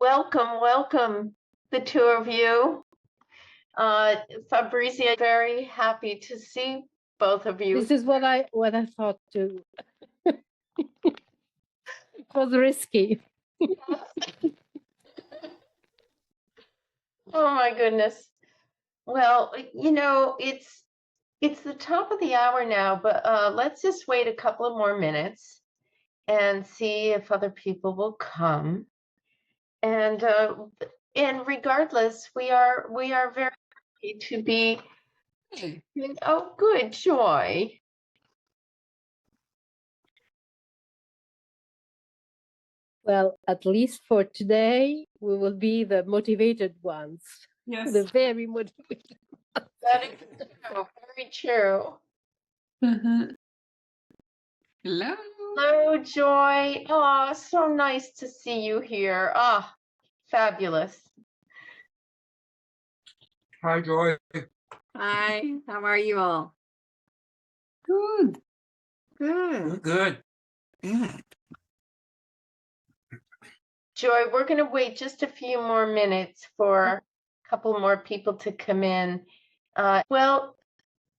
Welcome, welcome, the two of you. Fabrizia, very happy to see both of you. This is what I thought too. It was risky. Oh my goodness. Well, it's the top of the hour now, but let's just wait a couple of more minutes and see if other people will come. And regardless, we are very happy to be. Oh, good, Joy. Well, at least for today, we will be the motivated ones. Yes. The very motivated. That is true, very true. Hello. Hello, Joy. Oh, so nice to see you here. Ah, fabulous. Hi, Joy. Hi. How are you all? Good. Good. Good. Good. Joy, we're going to wait just a few more minutes for a couple more people to come in. Well,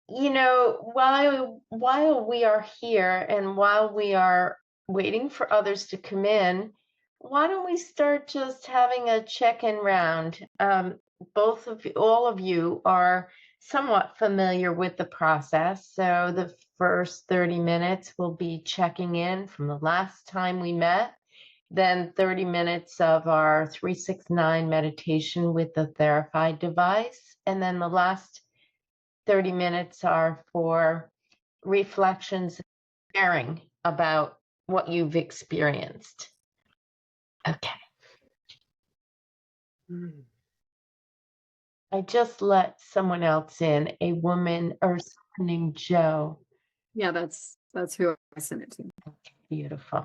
while we are here and while we are waiting for others to come in, why don't we start just having a check-in round? All of you are somewhat familiar with the process, so the first 30 minutes will be checking in from the last time we met, then 30 minutes of our 369 meditation with the Therify device, and then the last 30 minutes are for reflections, sharing about what you've experienced. Okay. I just let someone else in, a woman or someone named Joe. Yeah, that's who I sent it to. Okay, beautiful.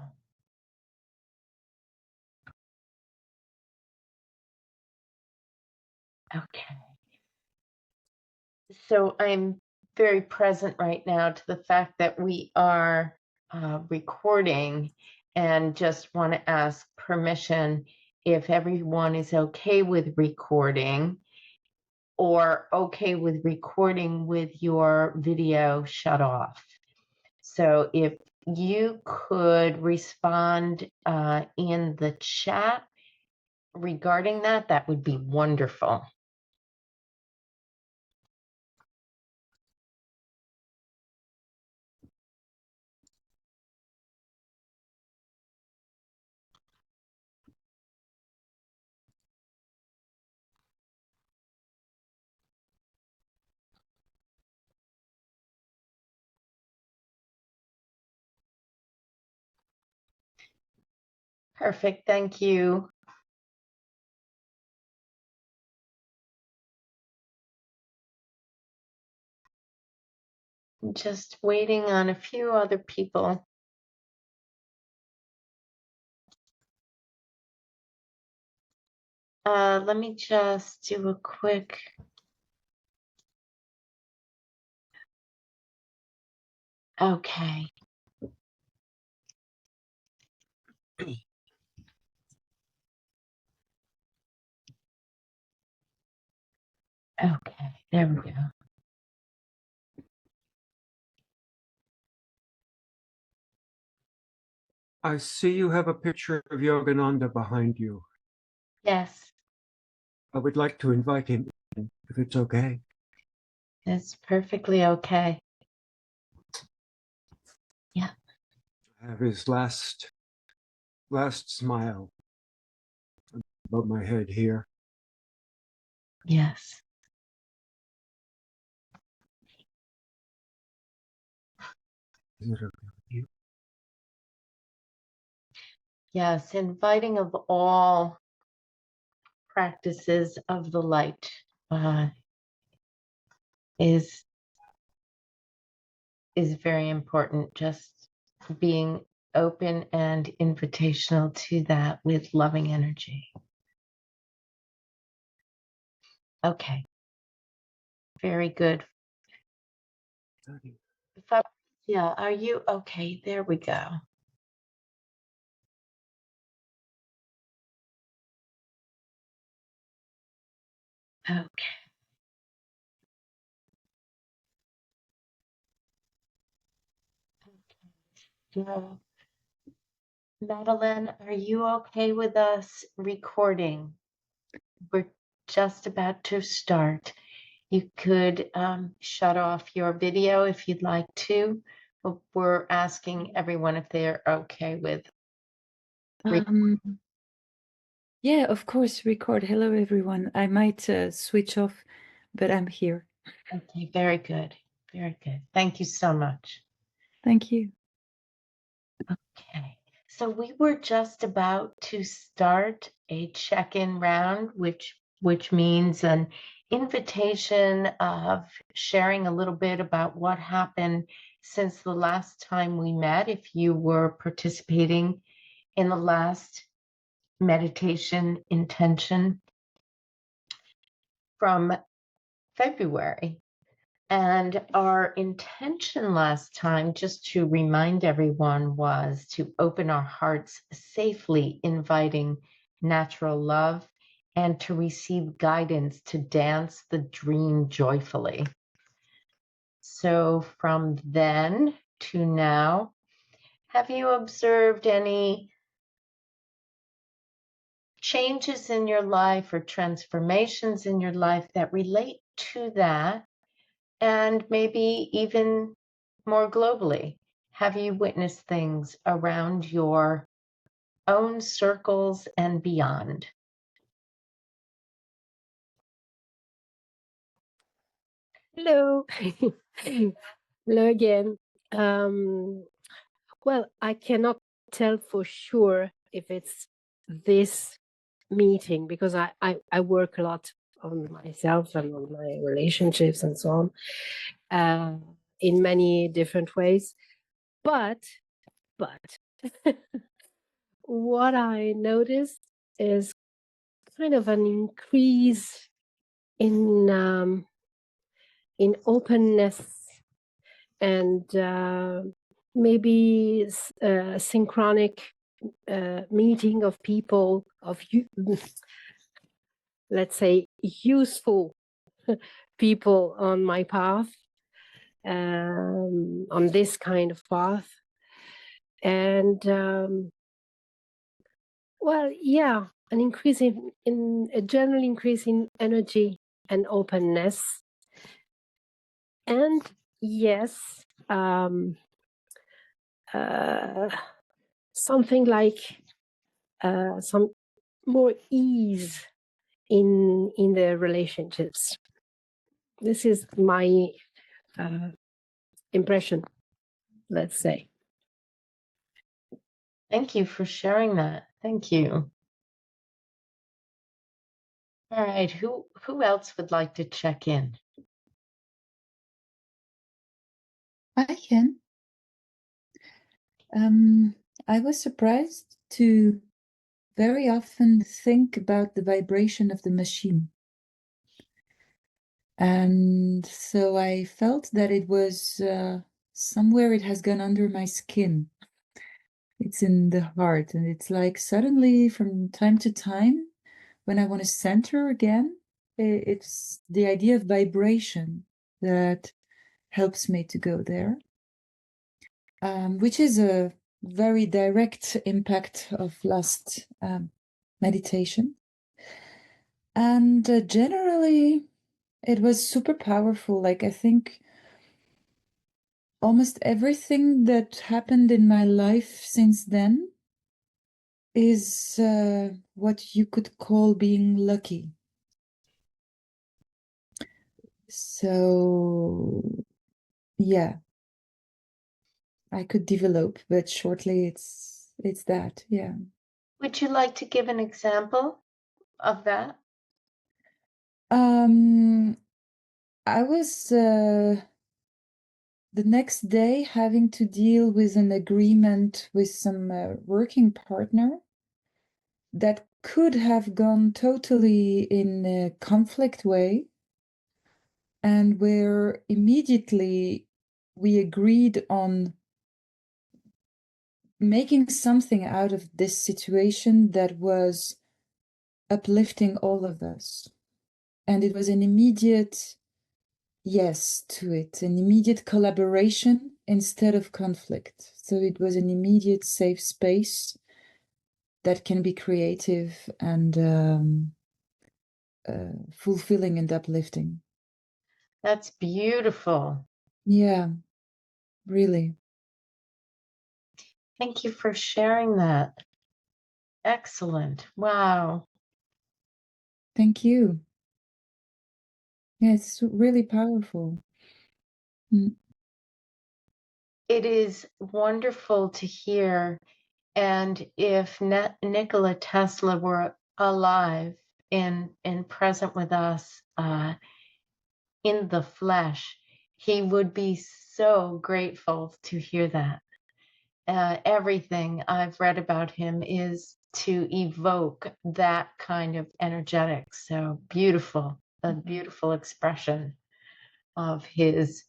Okay. So I'm very present right now to the fact that we are recording, and just want to ask permission if everyone is okay with recording, or okay with recording with your video shut off. So if you could respond in the chat regarding that, that would be wonderful. Perfect, thank you. Just waiting on a few other people. Let me just do a quick. Okay. Okay, there we go. I see you have a picture of Yogananda behind you. Yes, I would like to invite him in, if it's okay. that's perfectly okay. Yeah. I have his last smile above my head here. Yes. Is it okay with you? Yes, inviting of all practices of the light is very important. Just being open and invitational to that with loving energy. Okay. Very good. Yeah, are you okay? There we go. Okay. So, Madeline, are you okay with us recording? We're just about to start. You could shut off your video if you'd like to. But we're asking everyone if they're okay with. Yeah, of course, record. Hello, everyone. I might switch off, but I'm here. Okay, very good. Very good. Thank you so much. Thank you. Okay, so we were just about to start a check-in round, which means an invitation of sharing a little bit about what happened since the last time we met, if you were participating in the last meditation intention from February. And our intention last time, just to remind everyone, was to open our hearts safely, inviting natural love, and to receive guidance to dance the dream joyfully. So from then to now, have you observed any changes in your life or transformations in your life that relate to that? And maybe even more globally, have you witnessed things around your own circles and beyond? Hello. Hello again. Well, I cannot tell for sure if it's this meeting because I work a lot on myself and on my relationships and so on in many different ways. But what I noticed is kind of an increase in openness and maybe synchronic meeting of people of let's say useful people on my path, on this kind of path. And well, yeah, an increase in a general increase in energy and openness. And yes, something like some more ease in the relationships. This is my impression, let's say. Thank you for sharing that. Thank you. All right, who else would like to check in? I can. I was surprised to very often think about the vibration of the machine. And so I felt that it was somewhere it has gone under my skin. It's in the heart, and it's like suddenly from time to time, when I want to center again, it's the idea of vibration that helps me to go there, which is a very direct impact of last meditation. And generally, it was super powerful. Like, I think almost everything that happened in my life since then is what you could call being lucky. So, yeah, I could develop, but shortly it's that, yeah. Would you like to give an example of that? I was the next day having to deal with an agreement with some working partner that could have gone totally in a conflict way, and where immediately we agreed on making something out of this situation that was uplifting all of us. And it was an immediate yes to it, an immediate collaboration instead of conflict. So it was an immediate safe space that can be creative and fulfilling and uplifting. That's beautiful. Yeah, really. Thank you for sharing that. Excellent. Wow. Thank you. Yeah, it's really powerful. Mm. It is wonderful to hear. And if Nikola Tesla were alive and present with us in the flesh, he would be so grateful to hear that. Everything I've read about him is to evoke that kind of energetic. So beautiful, a beautiful expression of his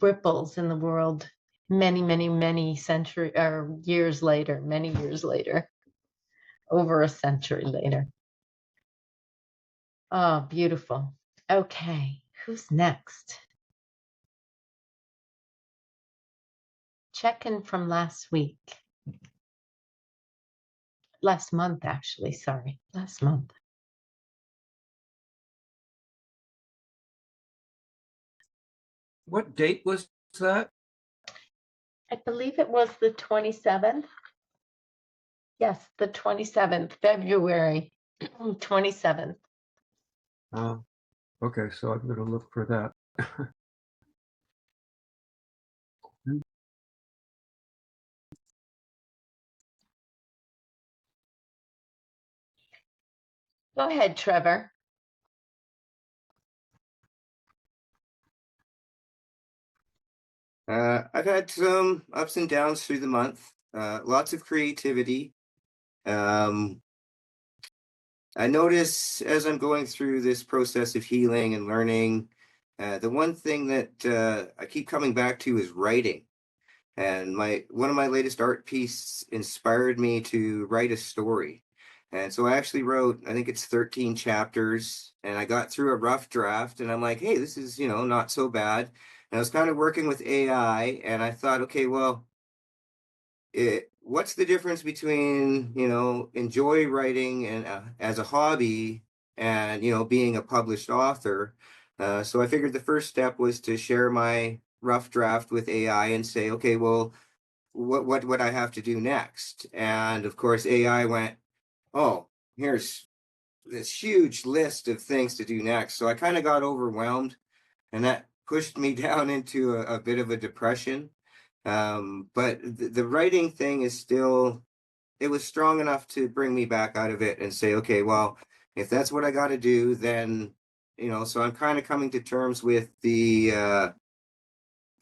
ripples in the world many century or years later, many years later, over a century later. Oh, beautiful. Okay, who's next? Check-in from last week. Last month, actually, sorry. Last month. What date was that? I believe it was the 27th. Yes, the 27th, February 27th. Okay, so I'm going to look for that. Go ahead, Trevor. I've had some ups and downs through the month, lots of creativity. I notice as I'm going through this process of healing and learning, the one thing that I keep coming back to is writing. And one of my latest art pieces inspired me to write a story. And so I actually wrote, I think it's 13 chapters, and I got through a rough draft, and I'm like, hey, this is, not so bad. And I was kind of working with AI, and I thought, okay, well, what's the difference between, enjoy writing and as a hobby and, being a published author? So I figured the first step was to share my rough draft with AI and say, okay, well, what would I have to do next? And of course, AI went, oh, here's this huge list of things to do next. So I kind of got overwhelmed, and that pushed me down into a bit of a depression. But the writing thing is still, it was strong enough to bring me back out of it and say, okay, well, if that's what I got to do, then, so I'm kind of coming to terms with the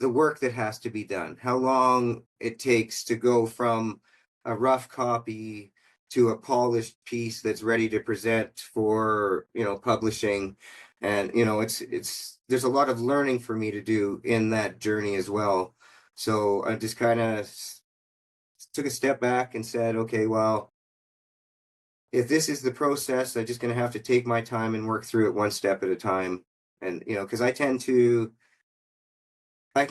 work that has to be done, how long it takes to go from a rough copy to a polished piece that's ready to present for, publishing. And, it's there's a lot of learning for me to do in that journey as well. So I just kind of took a step back and said, okay, well, if this is the process, I'm just going to have to take my time and work through it one step at a time. And, because I can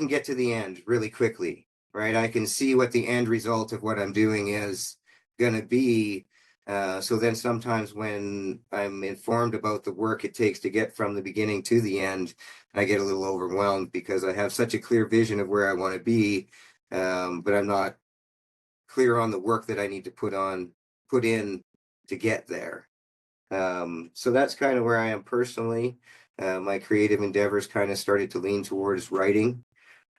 get to the end really quickly, right? I can see what the end result of what I'm doing is going to be. So then sometimes when I'm informed about the work it takes to get from the beginning to the end, I get a little overwhelmed because I have such a clear vision of where I want to be, but I'm not clear on the work that I need to put in to get there. So that's kind of where I am personally. My creative endeavors kind of started to lean towards writing.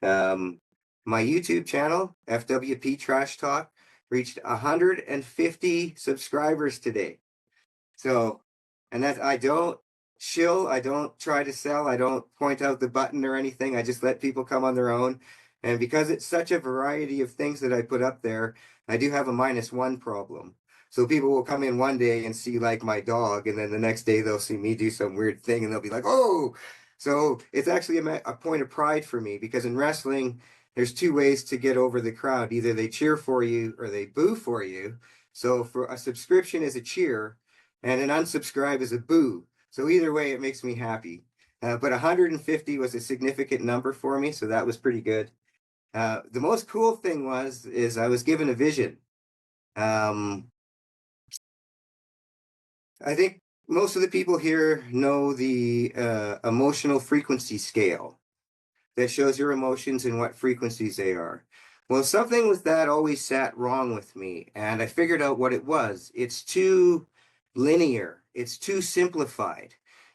My YouTube channel, FWP Trash Talk, reached 150 subscribers today. So, and that I don't shill, I don't try to sell, I don't point out the button or anything. I just let people come on their own. And because it's such a variety of things that I put up there, I do have a -1 problem. So people will come in one day and see like my dog, and then the next day they'll see me do some weird thing and they'll be like, oh, so it's actually a point of pride for me, because in wrestling, there's two ways to get over the crowd. Either they cheer for you or they boo for you. So for a subscription is a cheer, and an unsubscribe is a boo. So either way, it makes me happy. But 150 was a significant number for me, so that was pretty good. The most cool thing is I was given a vision. I think most of the people here know the emotional frequency scale that shows your emotions and what frequencies they are. Well, something with that always sat wrong with me, and I figured out what it was. It's too linear, it's too simplified,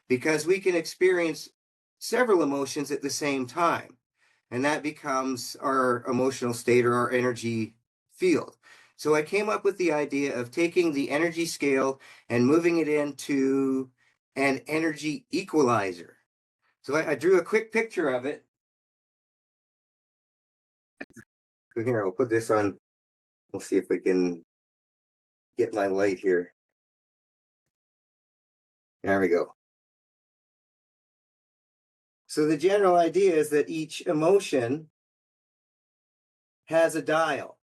because we can experience several emotions at the same time, and that becomes our emotional state or our energy field. So I came up with the idea of taking the energy scale and moving it into an energy equalizer. So I drew a quick picture of it. So here, I'll put this on. We'll see if we can get my light here. There we go. So the general idea is that each emotion has a dial,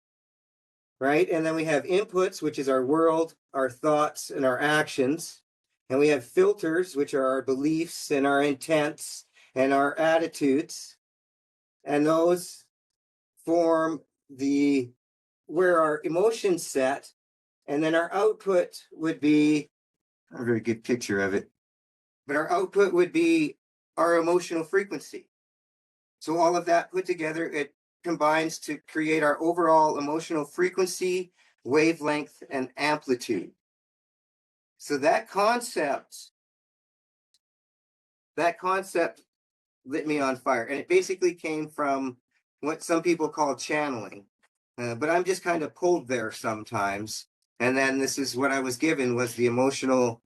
right? And then we have inputs, which is our world, our thoughts, and our actions. And we have filters, which are our beliefs and our intents and our attitudes. And those form where our emotions set. And then our output would be a very good picture of it. But our output would be our emotional frequency. So all of that put together, it combines to create our overall emotional frequency, wavelength, and amplitude. So that concept lit me on fire. And it basically came from what some people call channeling. But I'm just kind of pulled there sometimes. And then this is what I was given was the emotional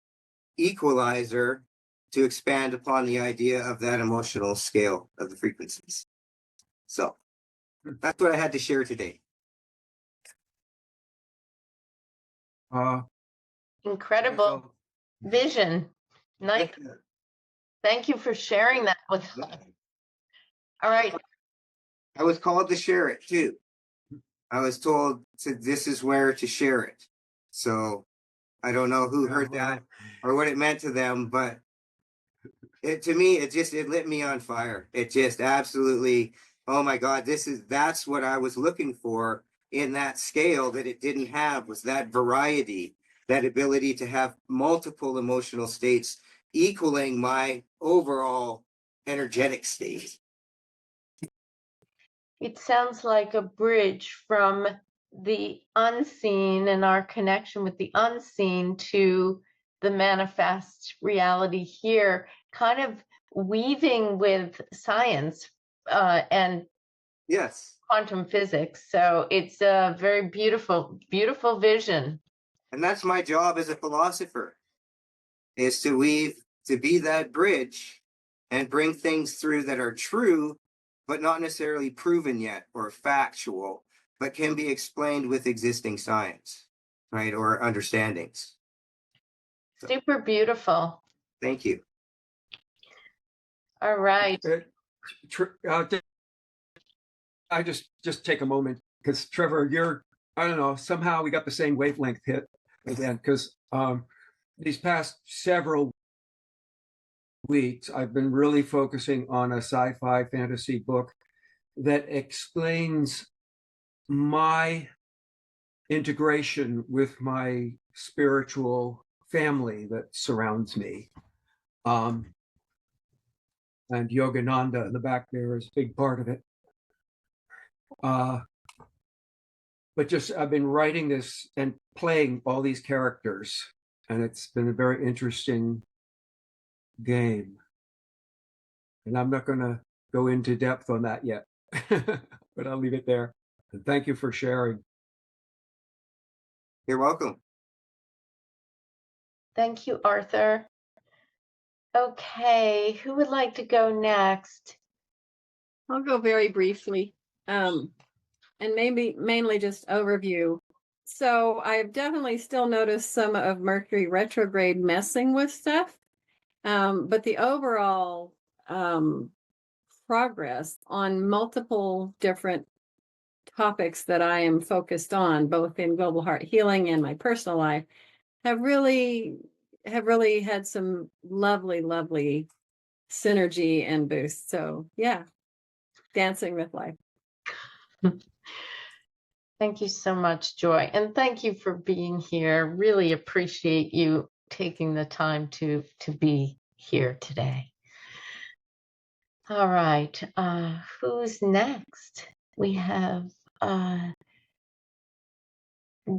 equalizer to expand upon the idea of that emotional scale of the frequencies. So that's what I had to share today. Incredible vision. Nice. Thank you for sharing that with us. All right. I was called to share it too. I was told this is where to share it. So I don't know who heard that or what it meant to them, but to me, it lit me on fire. It just absolutely, oh my God, that's what I was looking for in that scale that it didn't have, was that variety, that ability to have multiple emotional states equaling my overall energetic state. It sounds like a bridge from the unseen and our connection with the unseen to the manifest reality here, kind of weaving with science and Yes. quantum physics. So it's a very beautiful, beautiful vision. And that's my job as a philosopher, is to be that bridge and bring things through that are true, but not necessarily proven yet or factual, but can be explained with existing science, right? Or understandings. So, super beautiful. thank you. All right. I just take a moment because Trevor, I don't know, somehow we got the same wavelength hit again, because these past several weeks, I've been really focusing on a sci-fi fantasy book that explains my integration with my spiritual family that surrounds me. And Yogananda in the back there is a big part of it. But just I've been writing this and playing all these characters, and it's been a very interesting game. And I'm not going to go into depth on that yet, but I'll leave it there. And thank you for sharing. You're welcome. Thank you, Arthur. Okay, who would like to go next? I'll go very briefly, and maybe mainly just overview. So I've definitely still noticed some of Mercury retrograde messing with stuff, but the overall progress on multiple different topics that I am focused on, both in global heart healing and my personal life, have really have really had some lovely synergy and boost. So yeah, dancing with life. Thank you so much, Joy. And thank you for being here. Really appreciate you taking the time to be here today. All right. Who's next? We have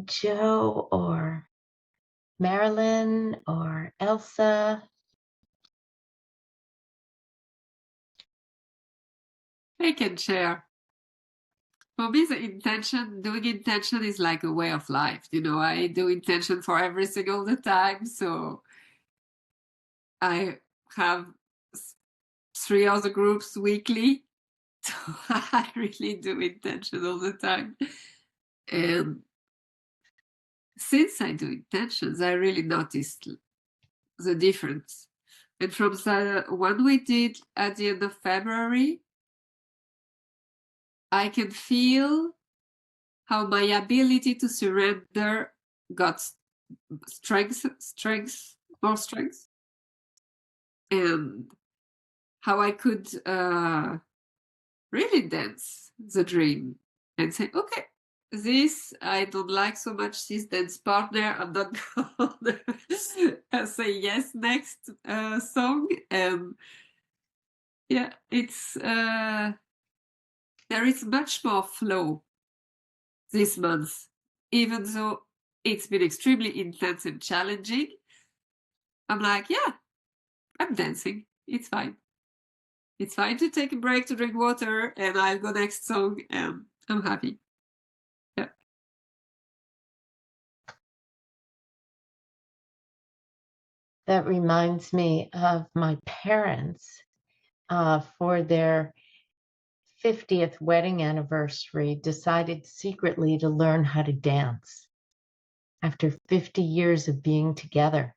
Joe or Marilyn or Elsa. I can share. For me, doing intention is like a way of life. You know, I do intention for everything all the time. So I have 3 other groups weekly. So I really do intention all the time. And since I do intentions, I really noticed the difference. And from the one we did at the end of February, I can feel how my ability to surrender got more strength, and how I could really dance the dream and say, okay, this I don't like so much, this dance partner, I'm not gonna say yes next song. And yeah, it's there is much more flow this month, even though it's been extremely intense and challenging. I'm like, yeah, I'm dancing. It's fine. It's fine to take a break to drink water, and I'll go next song, and I'm happy. Yeah. That reminds me of my parents for their 50th wedding anniversary, decided secretly to learn how to dance after 50 years of being together.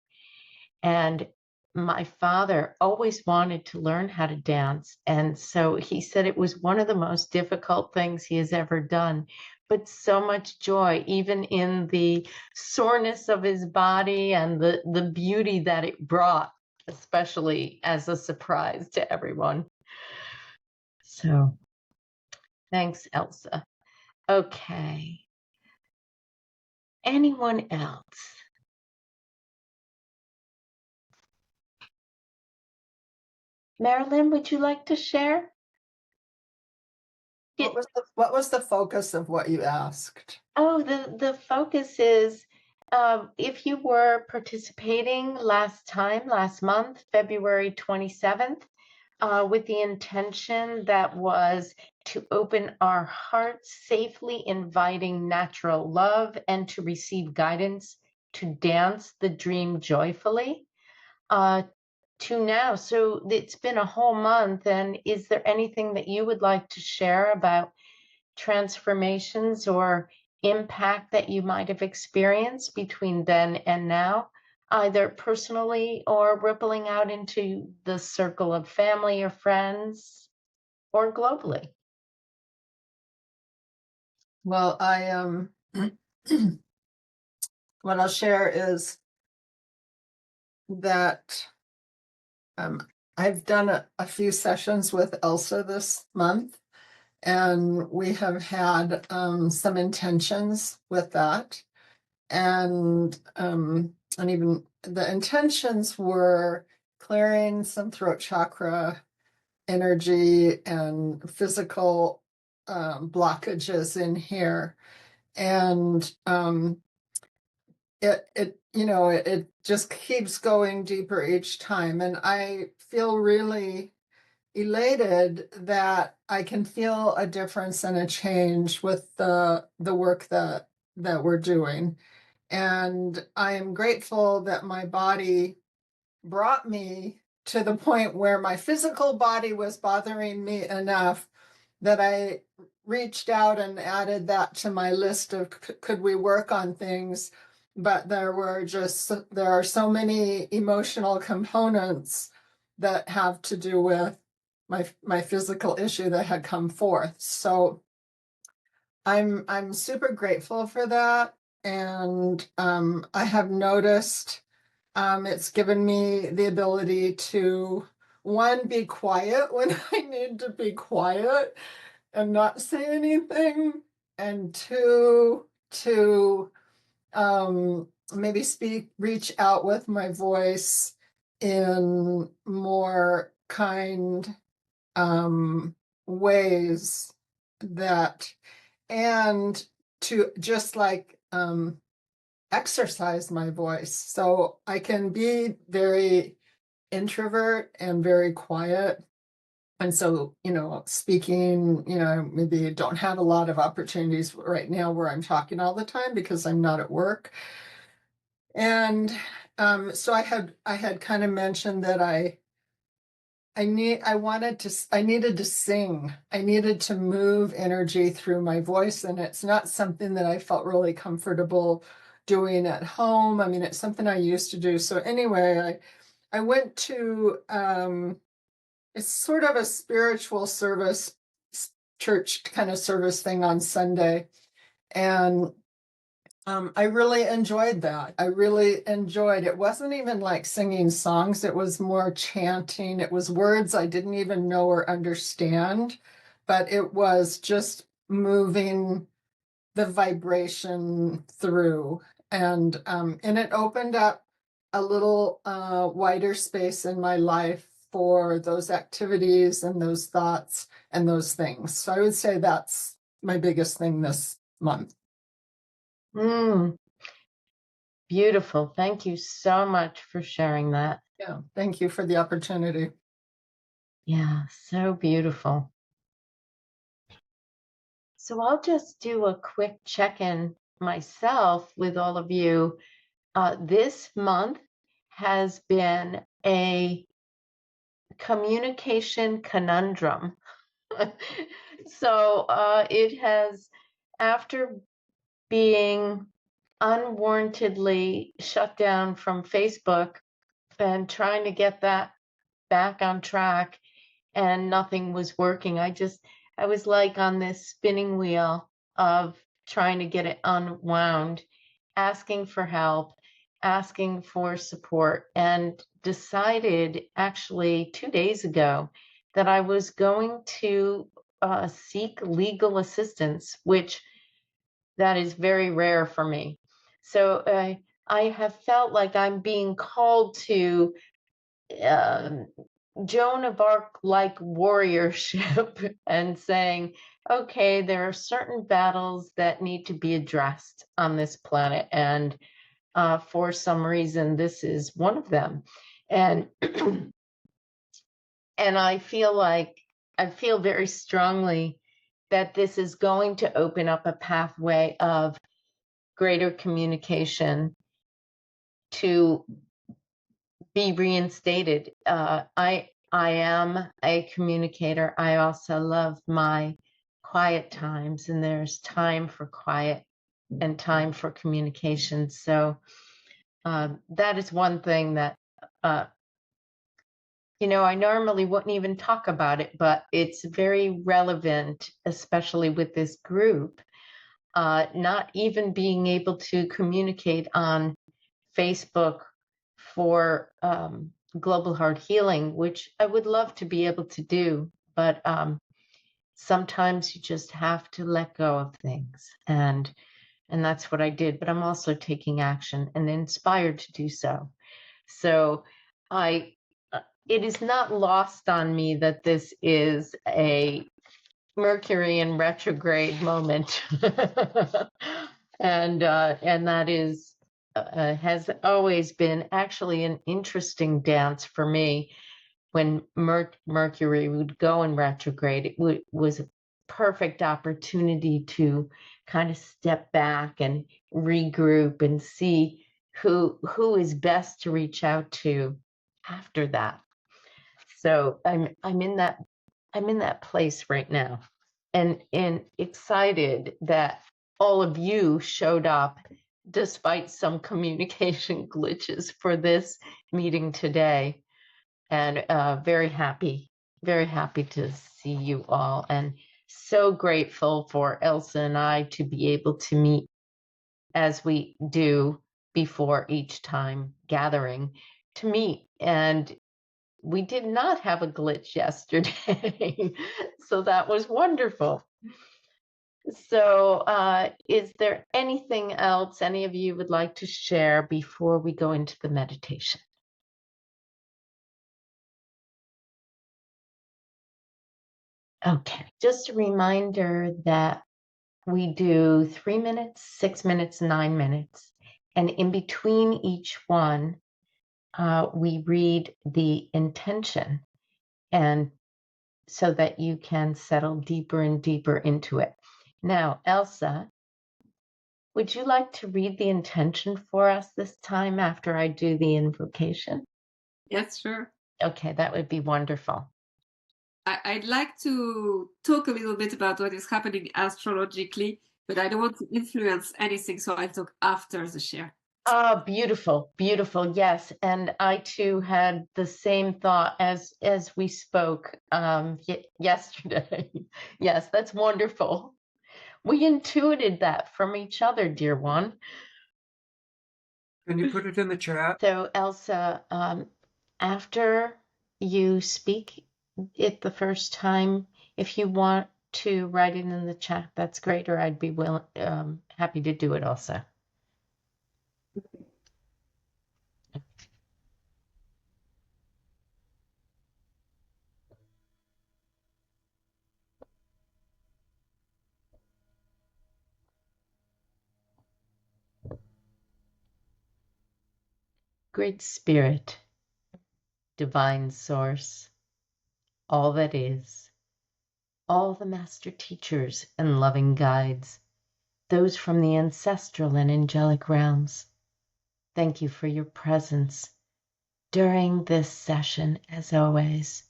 And my father always wanted to learn how to dance. And so he said it was one of the most difficult things he has ever done, but so much joy, even in the soreness of his body and the beauty that it brought, especially as a surprise to everyone. So thanks, Elsa. Okay. Anyone else? Marilyn, would you like to share? What was the focus of what you asked? Oh, the focus is if you were participating last month, February 27th, with the intention that was to open our hearts, safely inviting natural love and to receive guidance to dance the dream joyfully, to now. So it's been a whole month, and is there anything that you would like to share about transformations or impact that you might have experienced between then and now, either personally or rippling out into the circle of family or friends or globally? Well, what I'll share is that I've done a few sessions with Elsa this month, and we have had some intentions with that, and even the intentions were clearing some throat chakra energy and physical blockages in here, and it just keeps going deeper each time, and I feel really elated that I can feel a difference and a change with the work that we're doing. And I am grateful that my body brought me to the point where my physical body was bothering me enough that I reached out and added that to my list of could we work on things. But there are so many emotional components that have to do with my physical issue that had come forth. So I'm super grateful for that. And I have noticed It's given me the ability to, one, be quiet when I need to be quiet and not say anything, and two, to maybe reach out with my voice in more kind ways, that, and to just like exercise my voice. So I can be very introvert and very quiet. And so, speaking, maybe don't have a lot of opportunities right now where I'm talking all the time because I'm not at work. And so I had kind of mentioned that I needed to sing. I needed to move energy through my voice, and it's not something that I felt really comfortable doing at home. I mean, it's something I used to do. So anyway, I went to it's sort of a spiritual service, church kind of service thing on Sunday. And I really enjoyed that. I really enjoyed it. It wasn't even like singing songs. It was more chanting. It was words I didn't even know or understand, but it was just moving the vibration through. And it opened up a little wider space in my life for those activities and those thoughts and those things. So I would say that's my biggest thing this month. Beautiful. Thank you so much for sharing that. Yeah, thank you for the opportunity. Yeah, so beautiful. So I'll just do a quick check-in myself with all of you. This month has been a communication conundrum. So it has, after being unwarrantedly shut down from Facebook and trying to get that back on track, and nothing was working. I was like on this spinning wheel of trying to get it unwound, asking for help, asking for support, and decided actually 2 days ago that I was going to seek legal assistance, which that is very rare for me. So I have felt like I'm being called to Joan of Arc like warriorship and saying, okay, there are certain battles that need to be addressed on this planet. And for some reason, this is one of them. And and I feel very strongly that this is going to open up a pathway of greater communication to be reinstated. I am a communicator. I also love my quiet times, and there's time for quiet and time for communication. So that is one thing that I normally wouldn't even talk about it, but it's very relevant, especially with this group. Not even being able to communicate on Facebook for global heart healing, which I would love to be able to do, but sometimes you just have to let go of things, and that's what I did. But I'm also taking action and inspired to do so. So it is not lost on me that this is a Mercury in retrograde moment, and that is has always been actually an interesting dance for me. When Mercury would go in retrograde, it was a perfect opportunity to kind of step back and regroup and see who is best to reach out to after that. So I'm in that place right now, and excited that all of you showed up despite some communication glitches for this meeting today, and very happy to see you all, and so grateful for Elsa and I to be able to meet as we do before each time gathering to meet. And we did not have a glitch yesterday. So that was wonderful. So is there anything else any of you would like to share before we go into the meditation? Okay, just a reminder that we do 3 minutes, 6 minutes, 9 minutes. And in between each one, we read the intention, and so that you can settle deeper and deeper into it. Now, Elsa, would you like to read the intention for us this time after I do the invocation? Yes, sure. Okay, that would be wonderful. I'd like to talk a little bit about what is happening astrologically, but I don't want to influence anything, so I'll talk after the share. Ah, beautiful, beautiful. Yes, and I too had the same thought as we spoke yesterday. Yes, that's wonderful. We intuited that from each other, dear one. Can you put it in the chat? So, Elsa, after you speak it the first time, if you want to write it in the chat, that's great, or I'd be happy to do it also. Great Spirit, Divine Source, all that is, all the master teachers and loving guides, those from the ancestral and angelic realms, thank you for your presence during this session as always.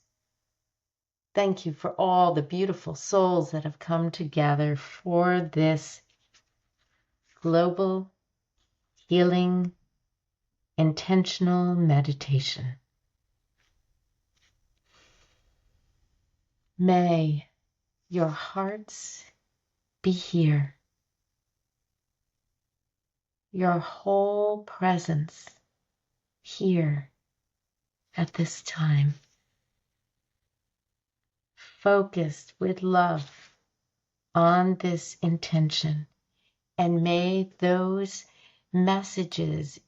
Thank you for all the beautiful souls that have come together for this global healing intentional meditation. May your hearts be here, your whole presence here at this time, focused with love on this intention, and may those messages,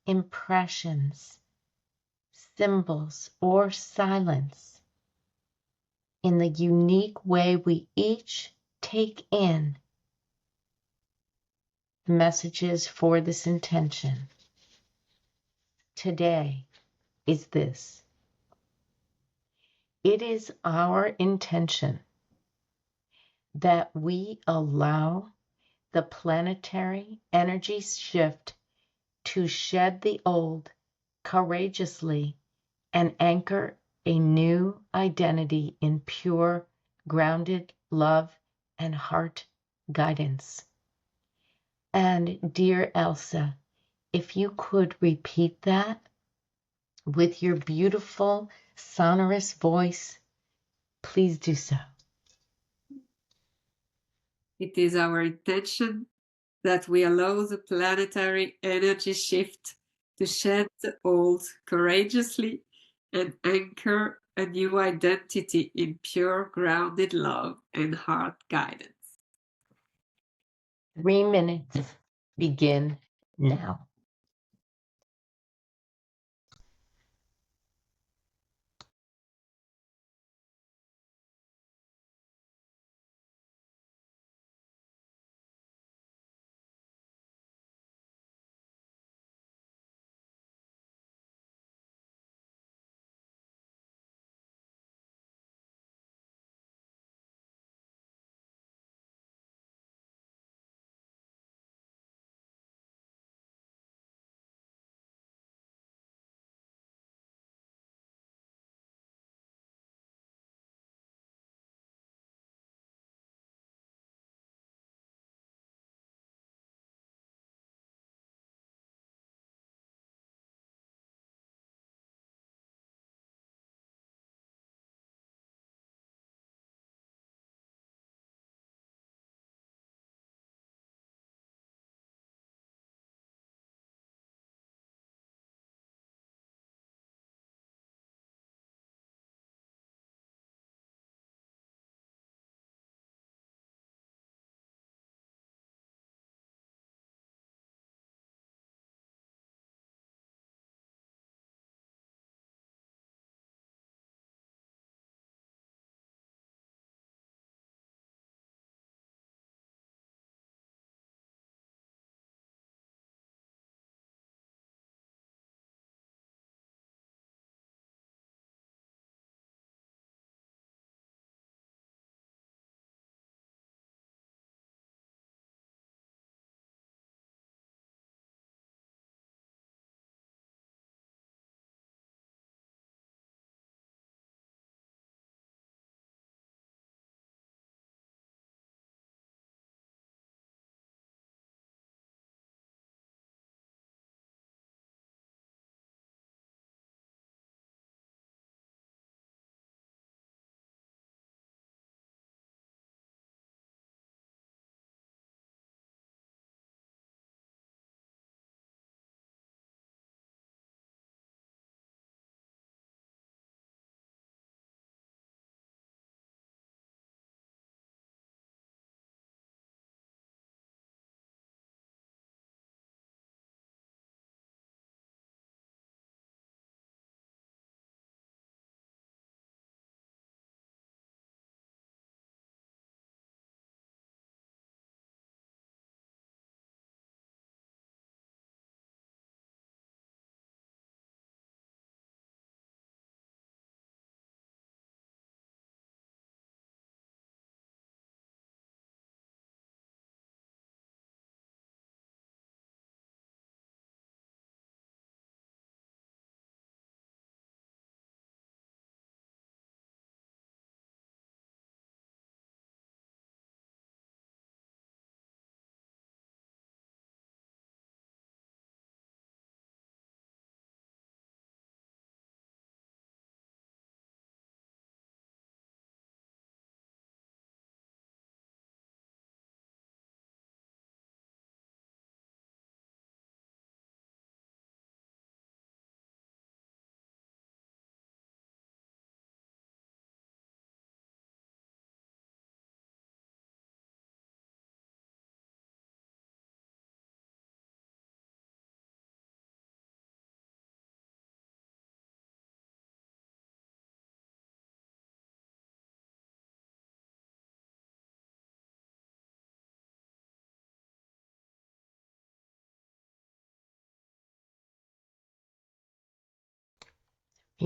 impressions, symbols, or silence in the unique way we each take in the messages for this intention today is this. It is our intention that we allow the planetary energy shift to shed the old courageously and anchor a new identity in pure, grounded love and heart guidance. And dear Elsa, if you could repeat that with your beautiful, sonorous voice, please do so. It is our intention that we allow the planetary energy shift to shed the old courageously and anchor a new identity in pure, grounded love and heart guidance. 3 minutes begin now.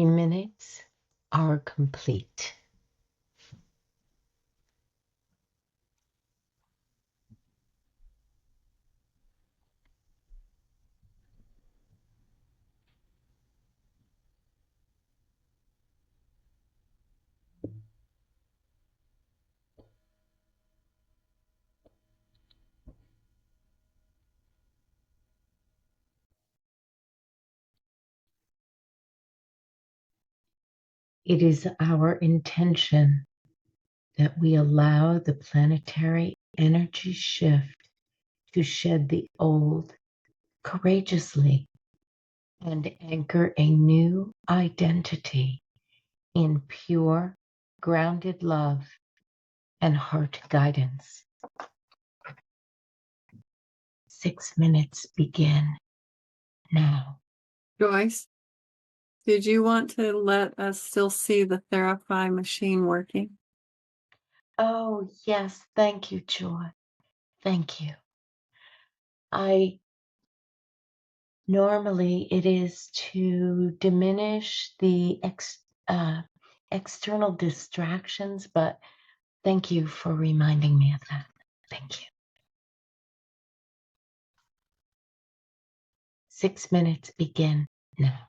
minutes are complete. It is our intention that we allow the planetary energy shift to shed the old courageously and anchor a new identity in pure, grounded love and heart guidance. 6 minutes begin now. Joyce, did you want to let us still see the Therify machine working? Oh, yes. Thank you, Joy. Thank you. I normally it is to diminish the external distractions, but thank you for reminding me of that. Thank you. 6 minutes begin now.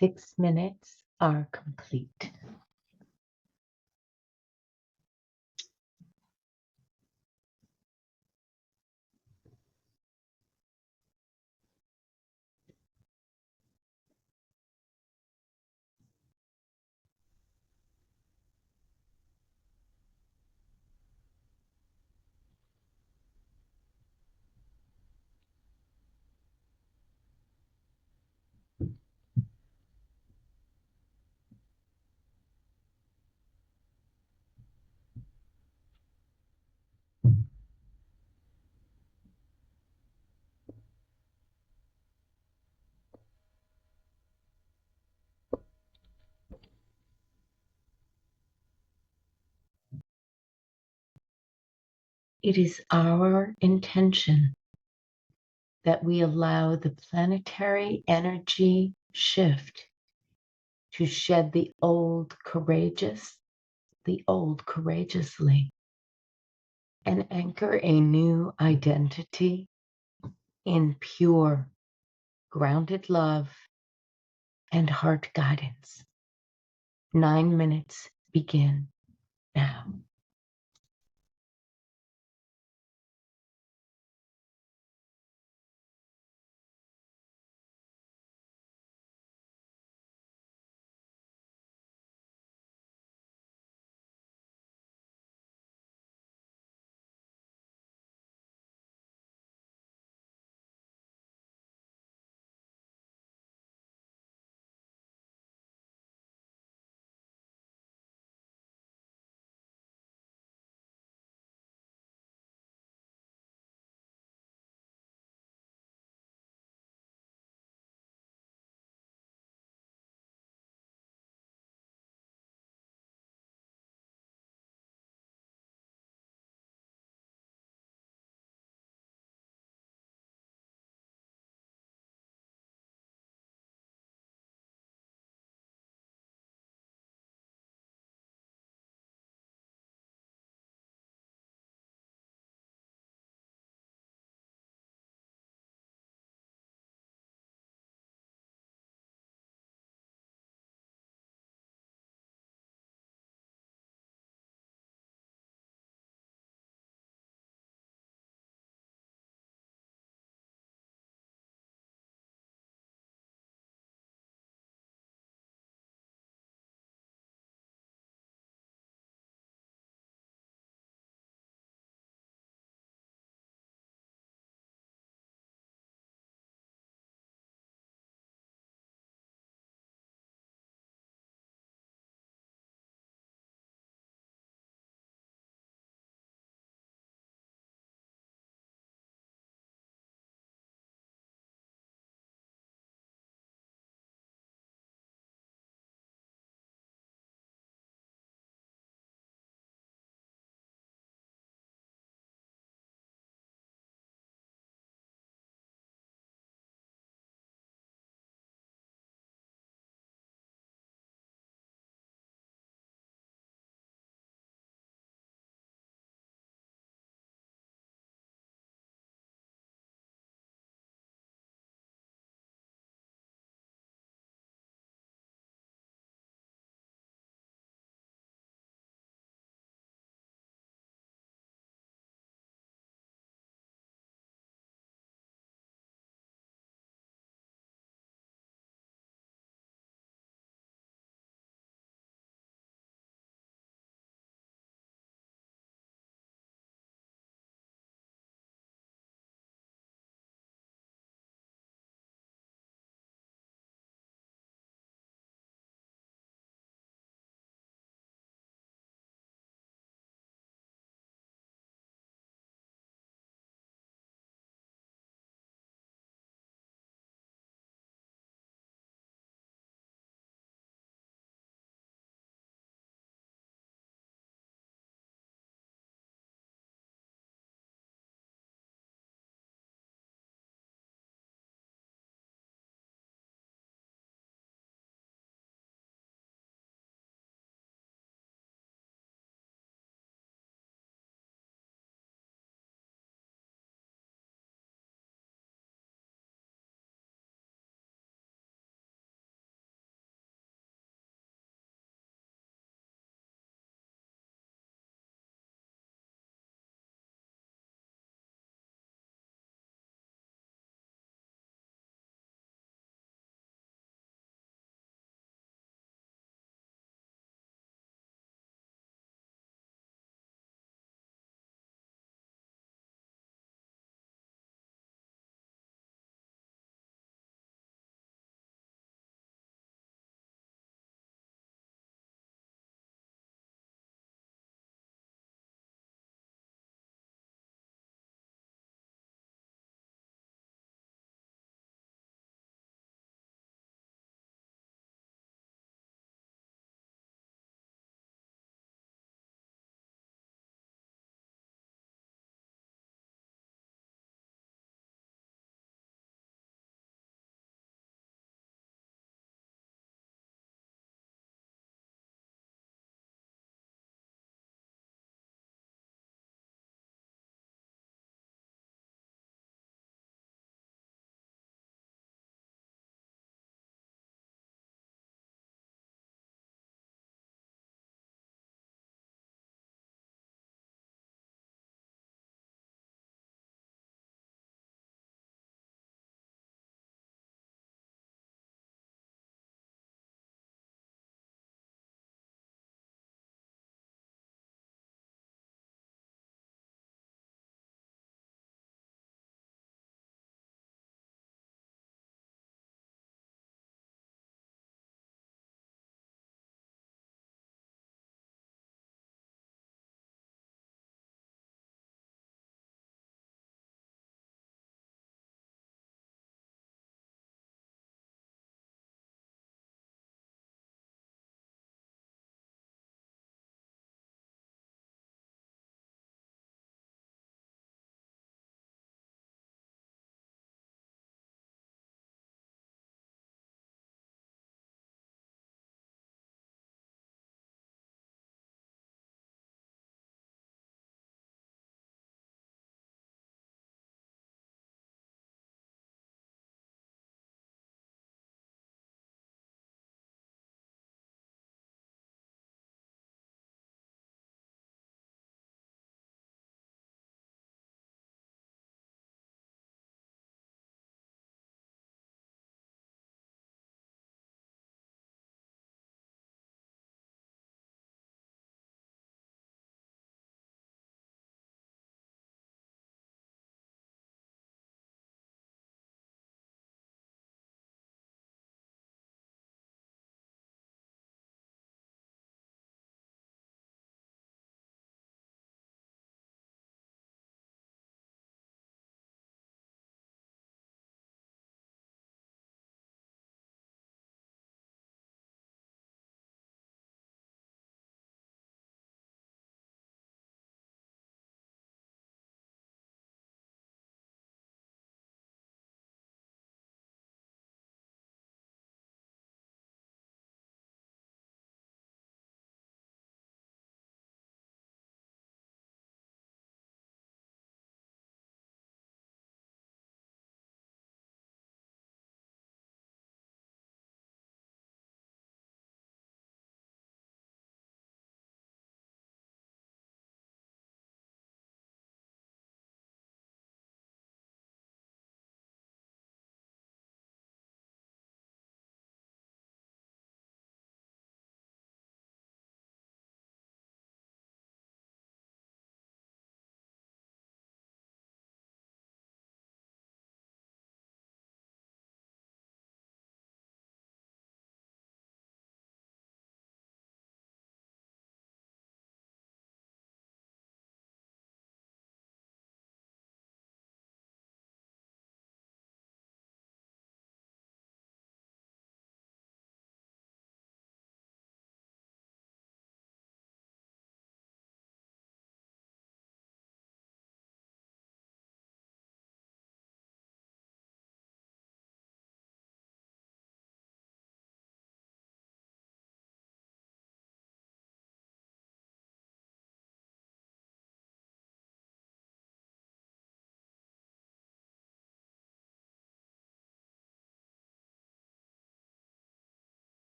6 minutes are complete. It is our intention that we allow the planetary energy shift to shed the old courageously, and anchor a new identity in pure, grounded love and heart guidance. 9 minutes begin now.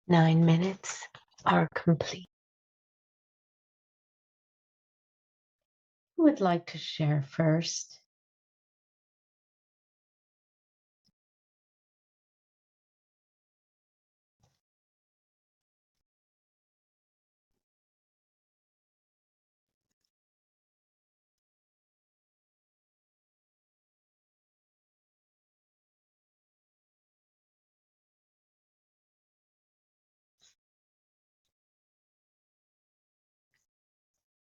9 minutes are complete. Who would like to share first?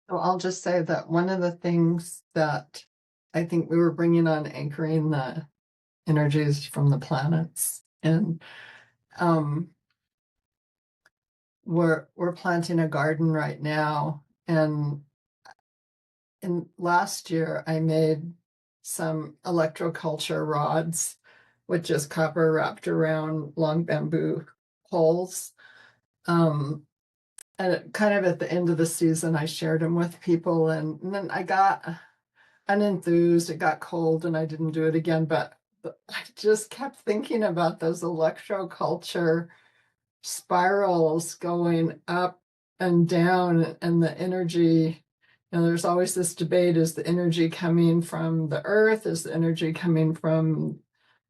So I'll just say that one of the things that I think we were bringing on anchoring the energies from the planets, and we're planting a garden right now, and in last year I made some electroculture rods with just copper wrapped around long bamboo poles. And kind of at the end of the season, I shared them with people, and then I got unenthused. It got cold, and I didn't do it again. But I just kept thinking about those electroculture spirals going up and down, and the energy. You know, there's always this debate: is the energy coming from the Earth? Is the energy coming from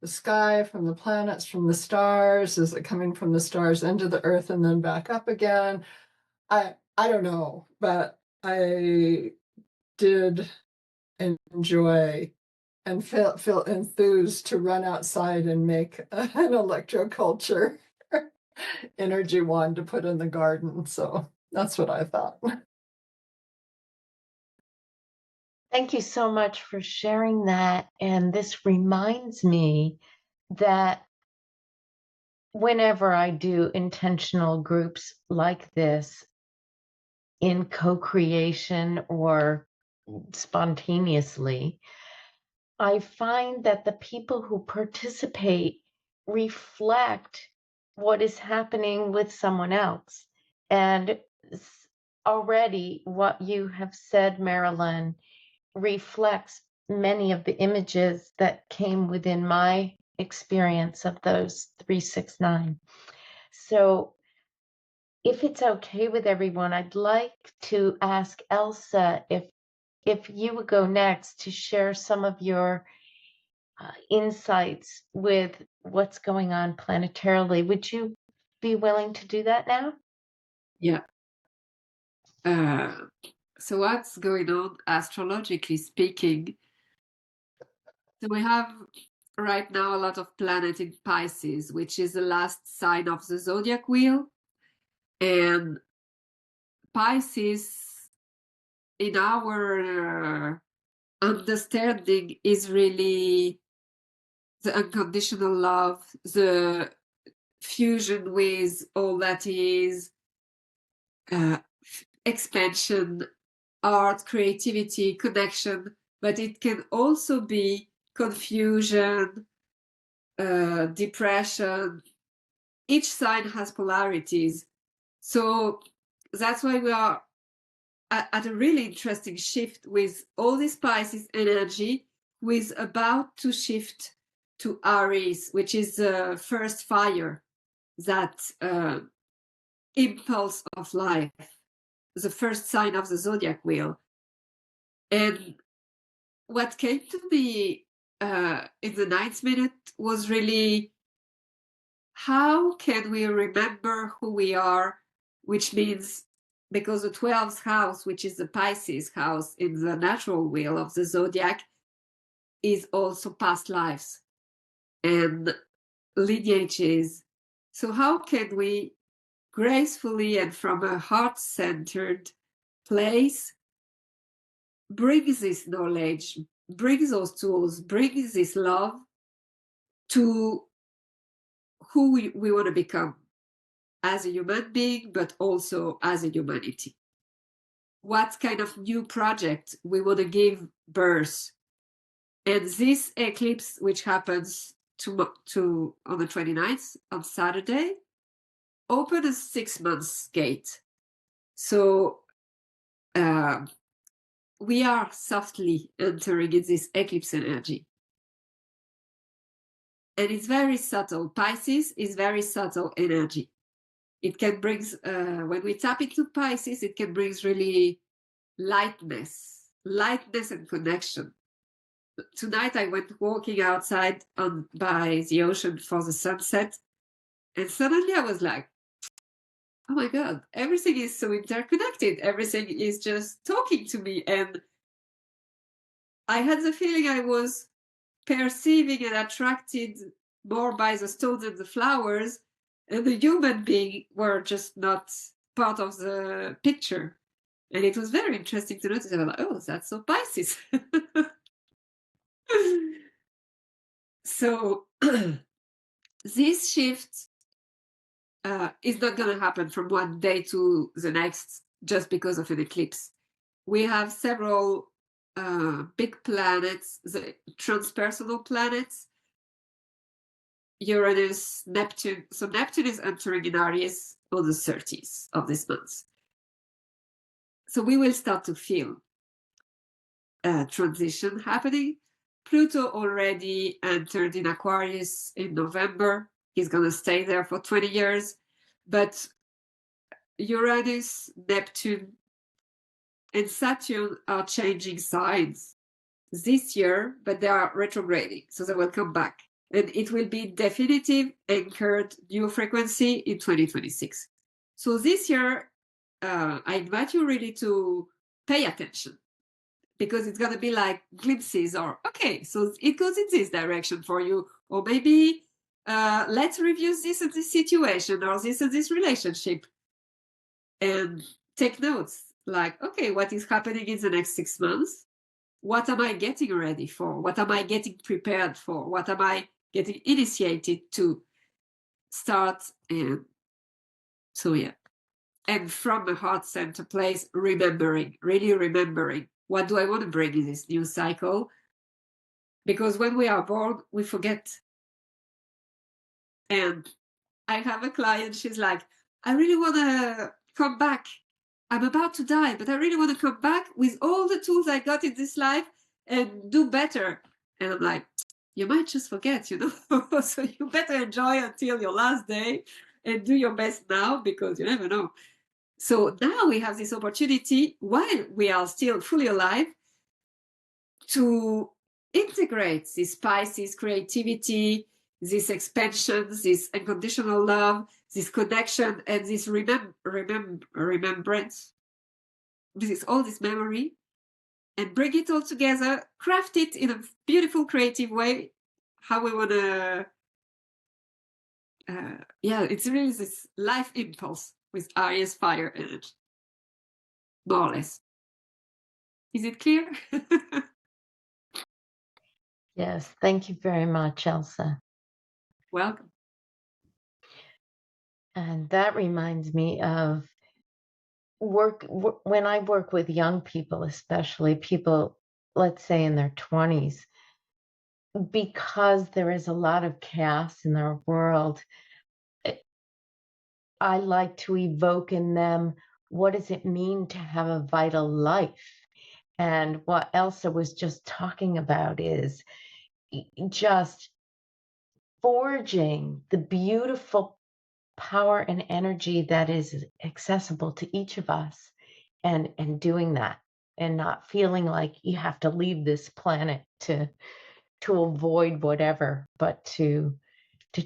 the sky, from the planets, from the stars? Is it coming from the stars into the Earth and then back up again? I don't know, but I did enjoy and feel enthused to run outside and make an electroculture energy wand to put in the garden. So that's what I thought. Thank you so much for sharing that. And this reminds me that whenever I do intentional groups like this in co-creation or spontaneously, I find that the people who participate reflect what is happening with someone else. And already what you have said, Marilyn, reflects many of the images that came within my experience of those 369. So if it's okay with everyone, I'd like to ask Elsa if you would go next to share some of your insights with what's going on planetarily. Would you be willing to do that now? Yeah. So what's going on astrologically speaking? So we have right now a lot of planet in Pisces, which is the last sign of the zodiac wheel. And Pisces, in our understanding, is really the unconditional love, the fusion with all that is, expansion, art, creativity, connection, but it can also be confusion, depression. Each sign has polarities. So that's why we are at a really interesting shift with all this Pisces energy, who is about to shift to Aries, which is the first fire, that impulse of life, the first sign of the zodiac wheel. And what came to me in the 9th minute was really, how can we remember who we are, which means, because the 12th house, which is the Pisces house in the natural wheel of the zodiac, is also past lives and lineages. So how can we gracefully and from a heart-centered place bring this knowledge, bring those tools, bring this love to who we want to become as a human being, but also as a humanity? What kind of new project we want to give birth? And this eclipse, which happens to on the 29th, on Saturday, open a 6 months gate. So we are softly entering in this eclipse energy. And it's very subtle. Pisces is very subtle energy. it can bring, when we tap into Pisces, it can bring really lightness and connection. Tonight I went walking outside by the ocean for the sunset, and suddenly I was like, oh my God, everything is so interconnected. Everything is just talking to me. And I had the feeling I was perceiving and attracted more by the stones and the flowers, and the human being were just not part of the picture. And it was very interesting to notice. I was like, oh, that's so Pisces. So this shift is not going to happen from one day to the next just because of an eclipse. We have several big planets, the transpersonal planets, Uranus, Neptune. So Neptune is entering in Aries on the 30th of this month. So we will start to feel a transition happening. Pluto already entered in Aquarius in November. He's going to stay there for 20 years. But Uranus, Neptune, and Saturn are changing signs this year, but they are retrograding, so they will come back. And it will be definitive anchored new frequency in 2026. So this year, I invite you really to pay attention, because it's going to be like glimpses, or, okay, so it goes in this direction for you, or maybe let's review this and this situation, or this and this relationship, and take notes, like, okay, what is happening in the next 6 months? What am I getting ready for? What am I getting prepared for? What am I getting initiated to start? And so, yeah. And from a heart center place, remembering, really remembering, what do I want to bring in this new cycle? Because when we are born, we forget. And I have a client, she's like, I really want to come back. I'm about to die, but I really want to come back with all the tools I got in this life and do better. And I'm like, you might just forget, you know? So you better enjoy until your last day and do your best now, because you never know. So now we have this opportunity, while we are still fully alive, to integrate this Pisces creativity, this expansion, this unconditional love, this connection, and this remembrance, all this memory, and bring it all together, craft it in a beautiful, creative way, how we want to, it's really this life impulse with Aries fire energy, more or less. Is it clear? Yes, thank you very much, Elsa. Welcome. And that reminds me of when I work with young people, especially people, let's say in their 20s, because there is a lot of chaos in their world. I like to evoke in them, what does it mean to have a vital life? And what Elsa was just talking about is just forging the beautiful power and energy that is accessible to each of us, and doing that, and not feeling like you have to leave this planet to avoid whatever, but to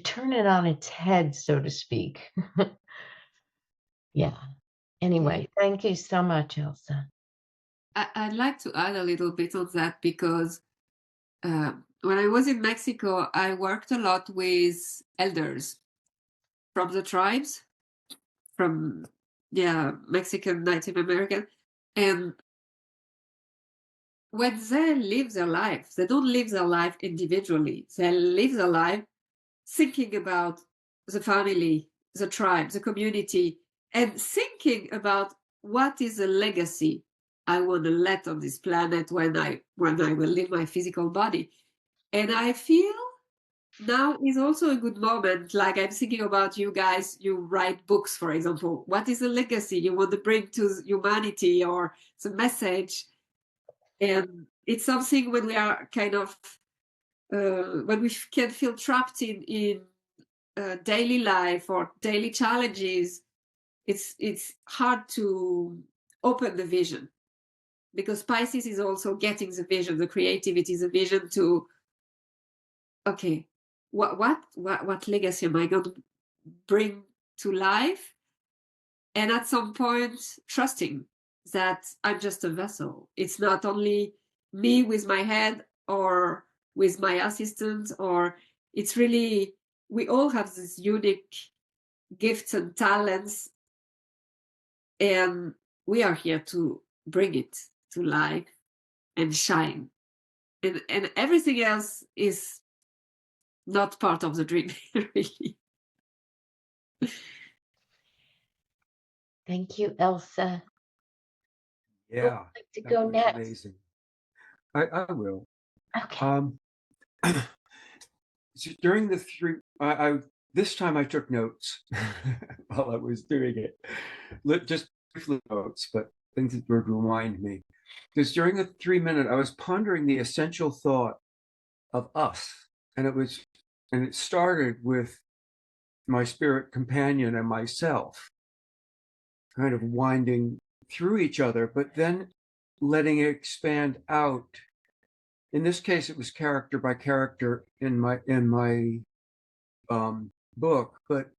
turn it on its head, so to speak. Yeah. Anyway, thank you so much, Elsa. I'd like to add a little bit of that, because when I was in Mexico, I worked a lot with elders from the tribes, from Mexican, Native American. And when they live their life, they don't live their life individually. They live their life thinking about the family, the tribe, the community, and thinking about what is the legacy I want to let on this planet when I will leave my physical body. And I feel now is also a good moment. Like, I'm thinking about you guys, you write books, for example. What is the legacy you want to bring to humanity, or the message? And it's something when we are kind of, when we can feel trapped in daily life or daily challenges, it's hard to open the vision, because Pisces is also getting the vision, the creativity, the vision to, okay, what legacy am I going to bring to life? And at some point, trusting that I'm just a vessel. It's not only me with my head or with my assistant, or it's really, we all have these unique gifts and talents, and we are here to bring it to life and shine. And everything else is not part of the dream, really. Thank you, Elsa. Who would Yeah, like to that go was next? amazing. I will. Okay. So during the this time I took notes while I was doing it. Just briefly notes, but things that would remind me. Because during the 3 minute, I was pondering the essential thought of us, and it started with my spirit companion and myself, kind of winding through each other, but then letting it expand out. In this case, it was character by character in my book, but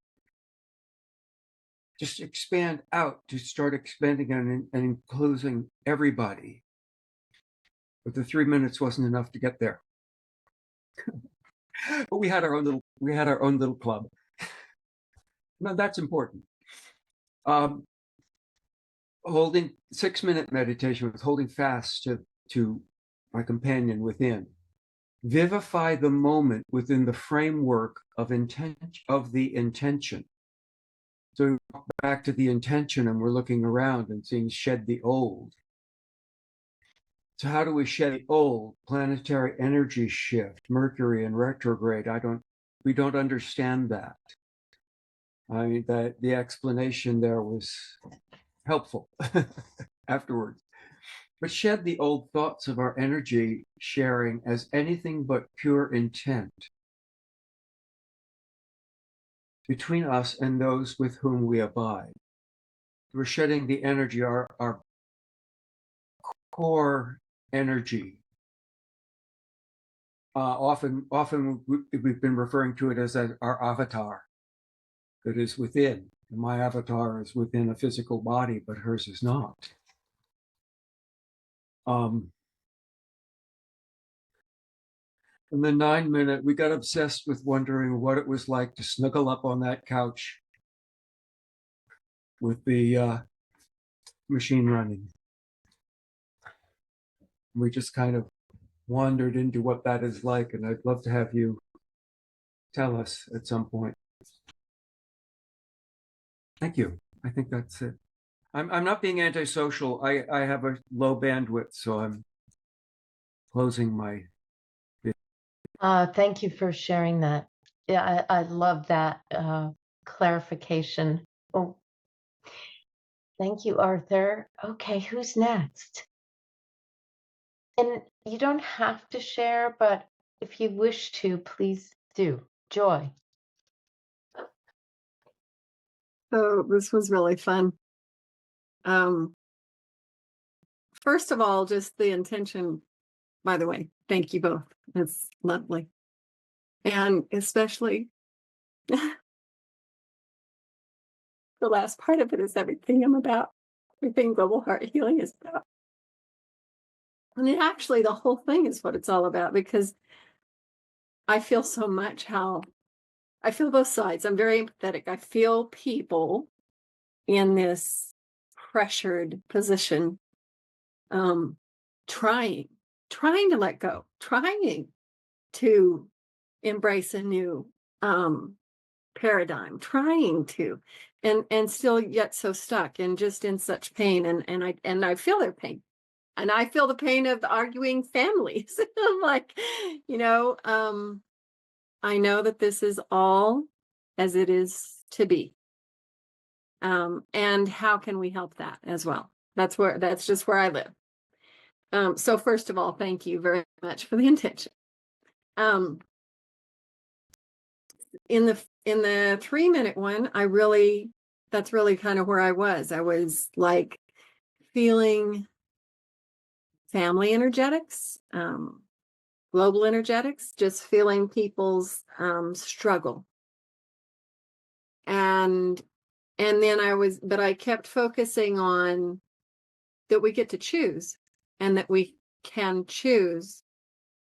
just expand out to start expanding and including everybody. But the 3 minutes wasn't enough to get there. But we had our own little club. Now that's important. Holding 6-minute meditation with holding fast to my companion within. Vivify the moment within the framework of the intention. So back to the intention, and we're looking around and seeing shed the old. So how do we shed the old? Planetary energy shift, Mercury in retrograde. We don't understand that. I mean, that the explanation there was helpful afterwards. But shed the old thoughts of our energy sharing as anything but pure intent between us and those with whom we abide. We're shedding the energy, our core energy. Often we've been referring to it as our avatar that is within. My avatar is within a physical body, but hers is not. In the 9-minute, we got obsessed with wondering what it was like to snuggle up on that couch with the machine running. We just kind of wandered into what that is like, and I'd love to have you tell us at some point. Thank you. I think that's it. I'm not being antisocial. I have a low bandwidth, so I'm closing my. Thank you for sharing that. Yeah, I love that clarification. Oh, thank you, Arthur. Okay, who's next? And you don't have to share, but if you wish to, please do. Joy. So this was really fun. First of all, just the intention, by the way, thank you both. It's lovely. And especially the last part of it is everything I'm about, everything Global Heart Healing is about. And actually, the whole thing is what it's all about, because I feel so much how I feel both sides. I'm very empathetic. I feel people in this pressured position, trying to let go, trying to embrace a new paradigm, trying to, and still yet so stuck and just in such pain. And I feel their pain. And I feel the pain of the arguing families. I'm like, I know that this is all as it is to be. And how can we help that as well? That's just where I live. So first of all, thank you very much for the intention. in the 3-minute one, that's really kind of where I was. I was like feeling family energetics, global energetics, just feeling people's struggle. And then I kept focusing on that we get to choose, and that we can choose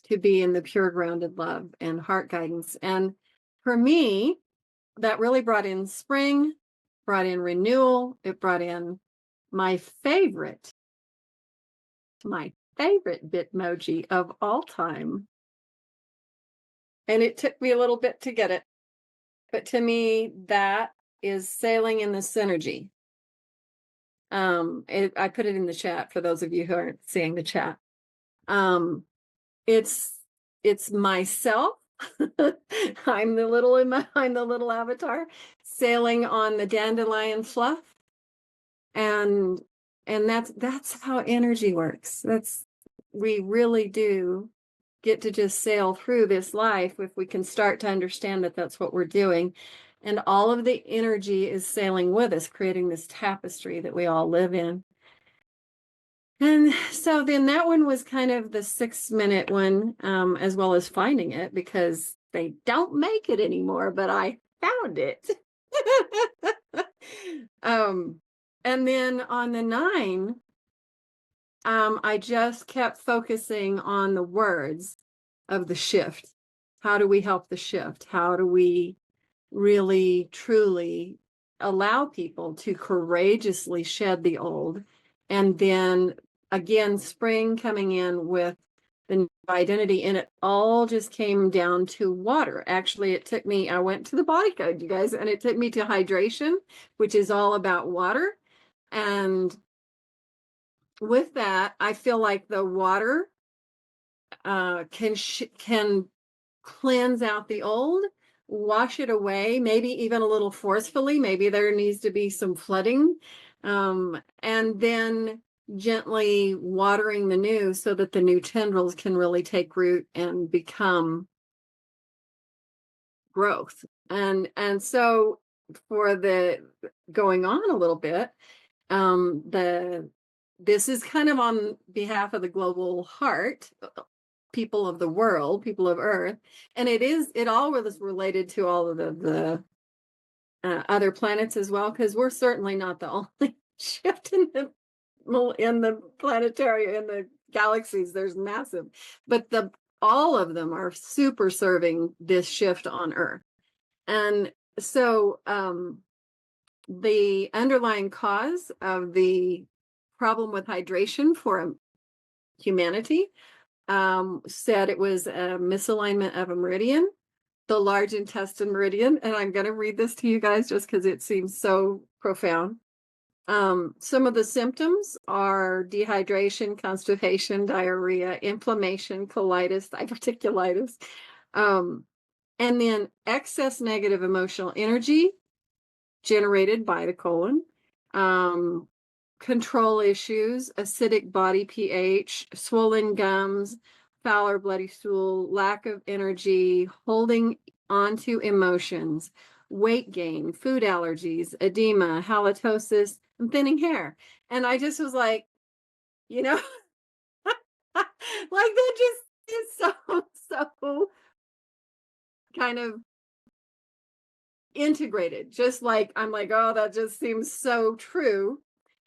to be in the pure grounded love and heart guidance. And for me, that really brought in spring, brought in renewal. It brought in my favorite Bitmoji of all time. And it took me a little bit to get it. But to me, that is sailing in the synergy. I put it in the chat for those of you who aren't seeing the chat. It's myself. I'm the little avatar sailing on the dandelion fluff. And that's how energy works. We really do get to just sail through this life if we can start to understand that that's what we're doing. And all of the energy is sailing with us, creating this tapestry that we all live in. And so then that one was kind of the 6-minute one, as well as finding it, because they don't make it anymore, but I found it. And then on the 9, I just kept focusing on the words of the shift. How do we help the shift? How do we really, truly allow people to courageously shed the old? And then again, spring coming in with the new identity, and it all just came down to water. Actually, I went to the body code, you guys, and it took me to hydration, which is all about water. And with that, I feel like the water can cleanse out the old, wash it away, maybe even a little forcefully. Maybe there needs to be some flooding, and then gently watering the new so that the new tendrils can really take root and become growth. And so for the going on a little bit, this is kind of on behalf of the global heart, people of the world, people of Earth, and it all was related to all of the other planets as well, because we're certainly not the only shift in the planetary, in the galaxies. There's massive, but all of them are super serving this shift on Earth. And so the underlying cause of the problem with hydration for humanity said it was a misalignment of a meridian, the large intestine meridian. And I'm going to read this to you guys just because it seems so profound. Some of the symptoms are dehydration, constipation, diarrhea, inflammation, colitis, diverticulitis, and then excess negative emotional energy generated by the colon, control issues, acidic body pH, swollen gums, foul or bloody stool, lack of energy, holding onto emotions, weight gain, food allergies, edema, halitosis, and thinning hair. And I just was like, like that just is so kind of integrated. Just like, I'm like, oh, that just seems so true.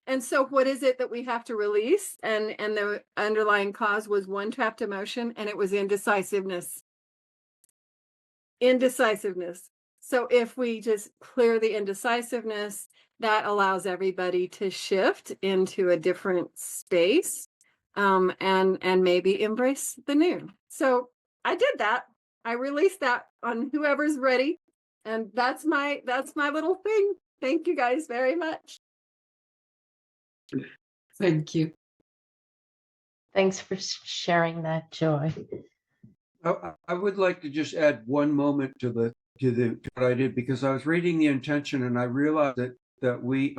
And so what is it that we have to release? And the underlying cause was one trapped emotion, and it was indecisiveness. So if we just clear the indecisiveness, that allows everybody to shift into a different space, and maybe embrace the new. So I did that. I released that on whoever's ready. And that's my little thing. Thank you guys very much. Thank you. Thanks for sharing that, Joy. I would like to just add one moment to what I did, because I was reading the intention and I realized that we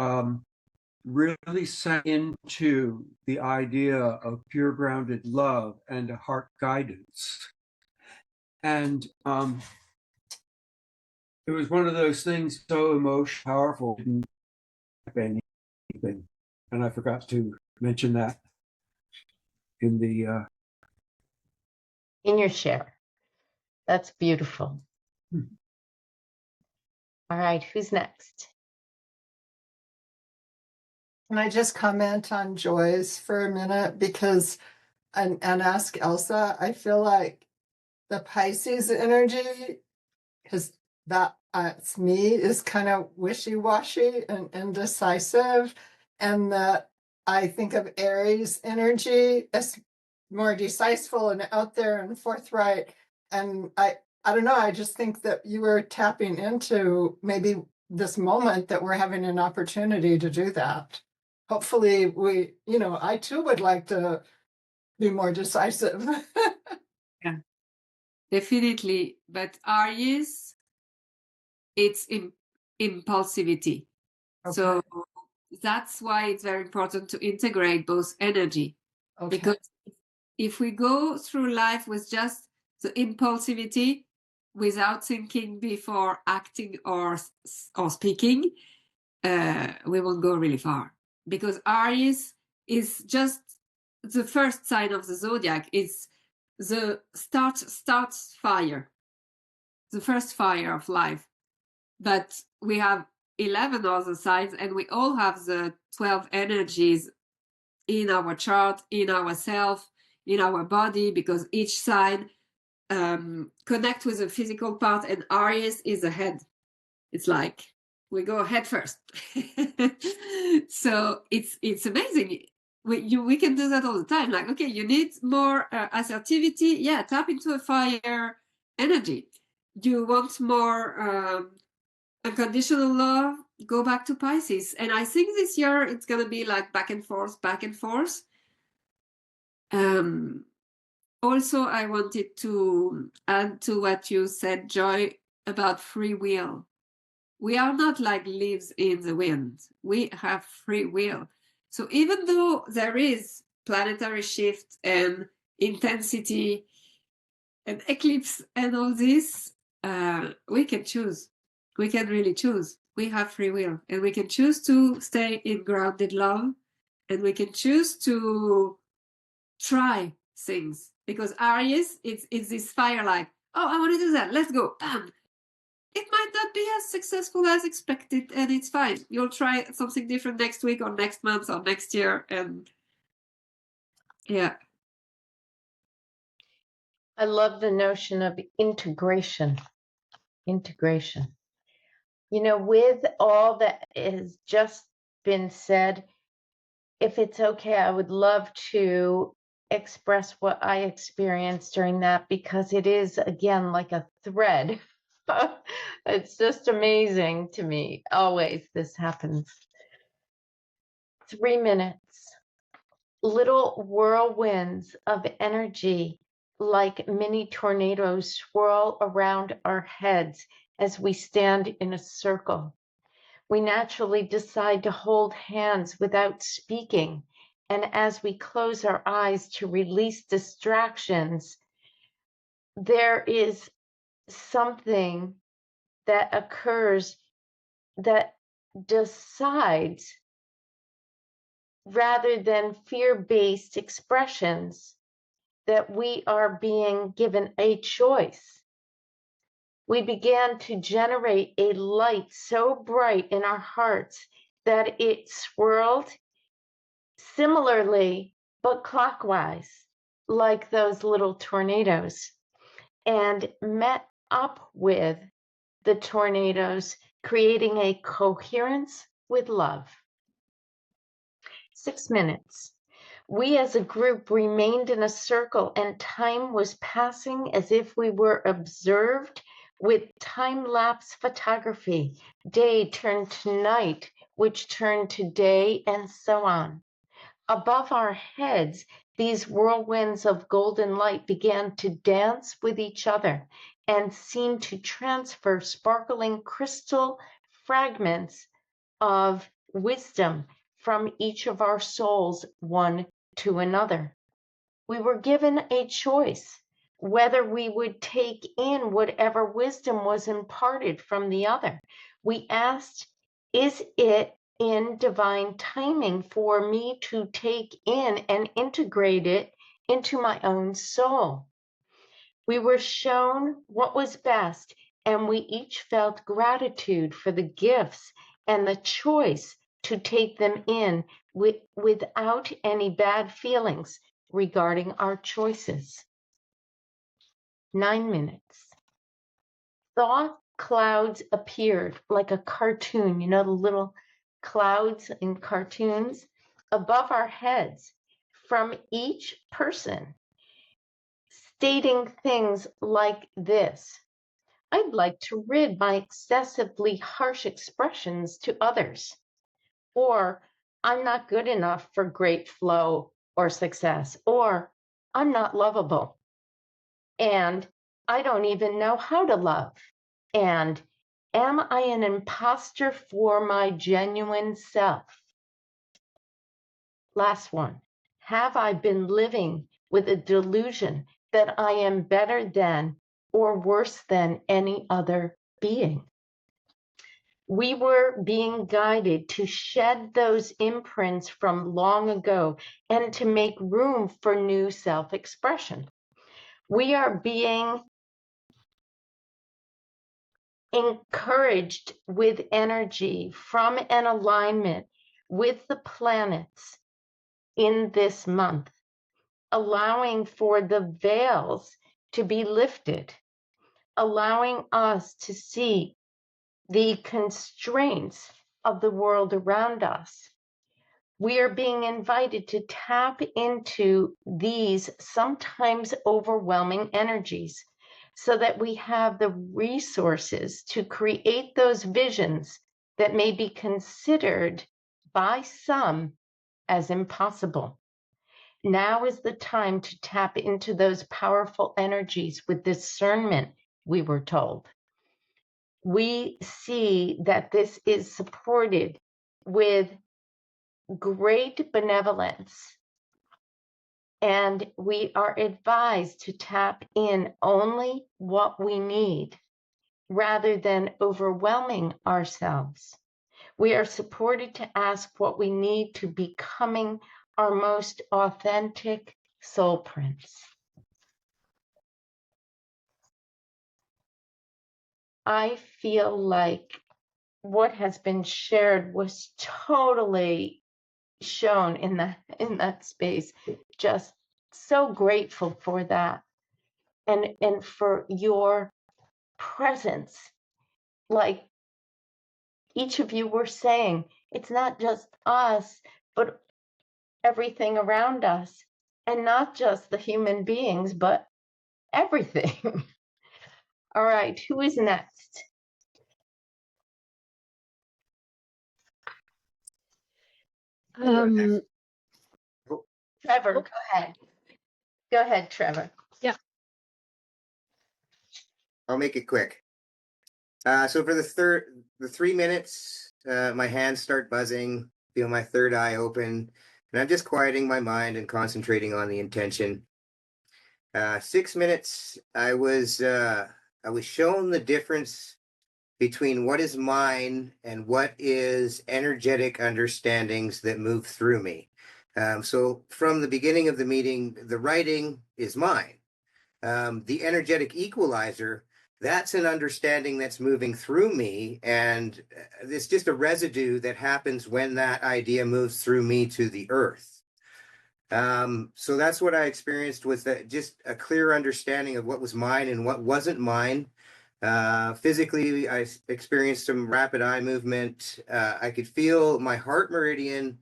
really sank into the idea of pure grounded love and heart guidance. And it was one of those things so emotional, powerful, didn't happen anything. And I forgot to mention that in the in your share. That's beautiful. Hmm. All right, who's next? Can I just comment on Joy's for a minute? Because, and ask Elsa, I feel like the Pisces energy, because it's me, is kind of wishy-washy and indecisive. And that I think of Aries energy as more decisive and out there and forthright. And I don't know, I just think that you were tapping into maybe this moment that we're having an opportunity to do that. Hopefully we, I too would like to be more decisive. Yeah, definitely. But Aries, it's impulsivity. Okay. So that's why it's very important to integrate both energy. Okay. Because if we go through life with just the impulsivity without thinking before acting or speaking, we won't go really far. Because Aries is just the first sign of the zodiac. It's the start fire, the first fire of life. But we have 11 other signs, and we all have the 12 energies in our chart, in ourself, in our body, because each sign connect with the physical part, and Aries is the head. It's like we go head first. So it's amazing. We can do that all the time. Like, okay, you need more assertivity. Yeah, tap into a fire energy. You want more unconditional love, go back to Pisces. And I think this year it's going to be like back and forth, back and forth. Also, I wanted to add to what you said, Joy, about free will. We are not like leaves in the wind. We have free will. So even though there is planetary shift and intensity and eclipse and all this, we can choose. We can really choose. We have free will, and we can choose to stay in grounded love, and we can choose to try things, because Aries, it's this fire, like, oh, I want to do that, let's go, bam. It might not be as successful as expected, and it's fine. You'll try something different next week or next month or next year, and yeah. I love the notion of integration. Integration. With all that has just been said, if it's okay, I would love to express what I experienced during that, because it is, again, like a thread. It's just amazing to me. Always this happens. 3 minutes. Little whirlwinds of energy, like mini tornadoes, swirl around our heads as we stand in a circle. We naturally decide to hold hands without speaking, and as we close our eyes to release distractions, there is something that occurs that decides, rather than fear-based expressions, that we are being given a choice. We began to generate a light so bright in our hearts that it swirled similarly, but clockwise, like those little tornadoes, and met up with the tornadoes, creating a coherence with love. 6 minutes. We as a group remained in a circle, and time was passing as if we were observed with time-lapse photography. Day turned to night, which turned to day, and so on. Above our heads, these whirlwinds of golden light began to dance with each other and seemed to transfer sparkling crystal fragments of wisdom from each of our souls one to another. We were given a choice. whether we would take in whatever wisdom was imparted from the other. We asked, is it in divine timing for me to take in and integrate it into my own soul? We were shown what was best, and we each felt gratitude for the gifts and the choice to take them in without any bad feelings regarding our choices. 9 minutes. Thought clouds appeared like a cartoon, you know, the little clouds in cartoons above our heads from each person, stating things like this: I'd like to rid my excessively harsh expressions to others. Or, I'm not good enough for great flow or success. Or, I'm not lovable. And I don't even know how to love. And am I an imposter for my genuine self? Last one. Have I been living with a delusion that I am better than or worse than any other being? We were being guided to shed those imprints from long ago and to make room for new self-expression. We are being encouraged with energy from an alignment with the planets in this month, allowing for the veils to be lifted, allowing us to see the constraints of the world around us. We are being invited to tap into these sometimes overwhelming energies so that we have the resources to create those visions that may be considered by some as impossible. Now is the time to tap into those powerful energies with discernment, we were told. We see that this is supported with great benevolence, and we are advised to tap in only what we need rather than overwhelming ourselves. We are supported to ask what we need to becoming our most authentic soul prints. I feel like what has been shared was totally shown in that space. Just so grateful for that, and for your presence. Like each of you were saying, it's not just us, but everything around us, and not just the human beings, but everything. All right, who is next? Um, Trevor, go ahead. Go ahead, Trevor. Yeah. I'll make it quick. So for the 3 minutes, my hands start buzzing, feel my third eye open, and I'm just quieting my mind and concentrating on the intention. 6 minutes, I was shown the difference between what is mine and what is energetic understandings that move through me. So from the beginning of the meeting, the writing is mine. The energetic equalizer, that's an understanding that's moving through me, and it's just a residue that happens when that idea moves through me to the earth. So that's what I experienced, was that just a clear understanding of what was mine and what wasn't mine. Physically, I experienced some rapid eye movement. I could feel my heart meridian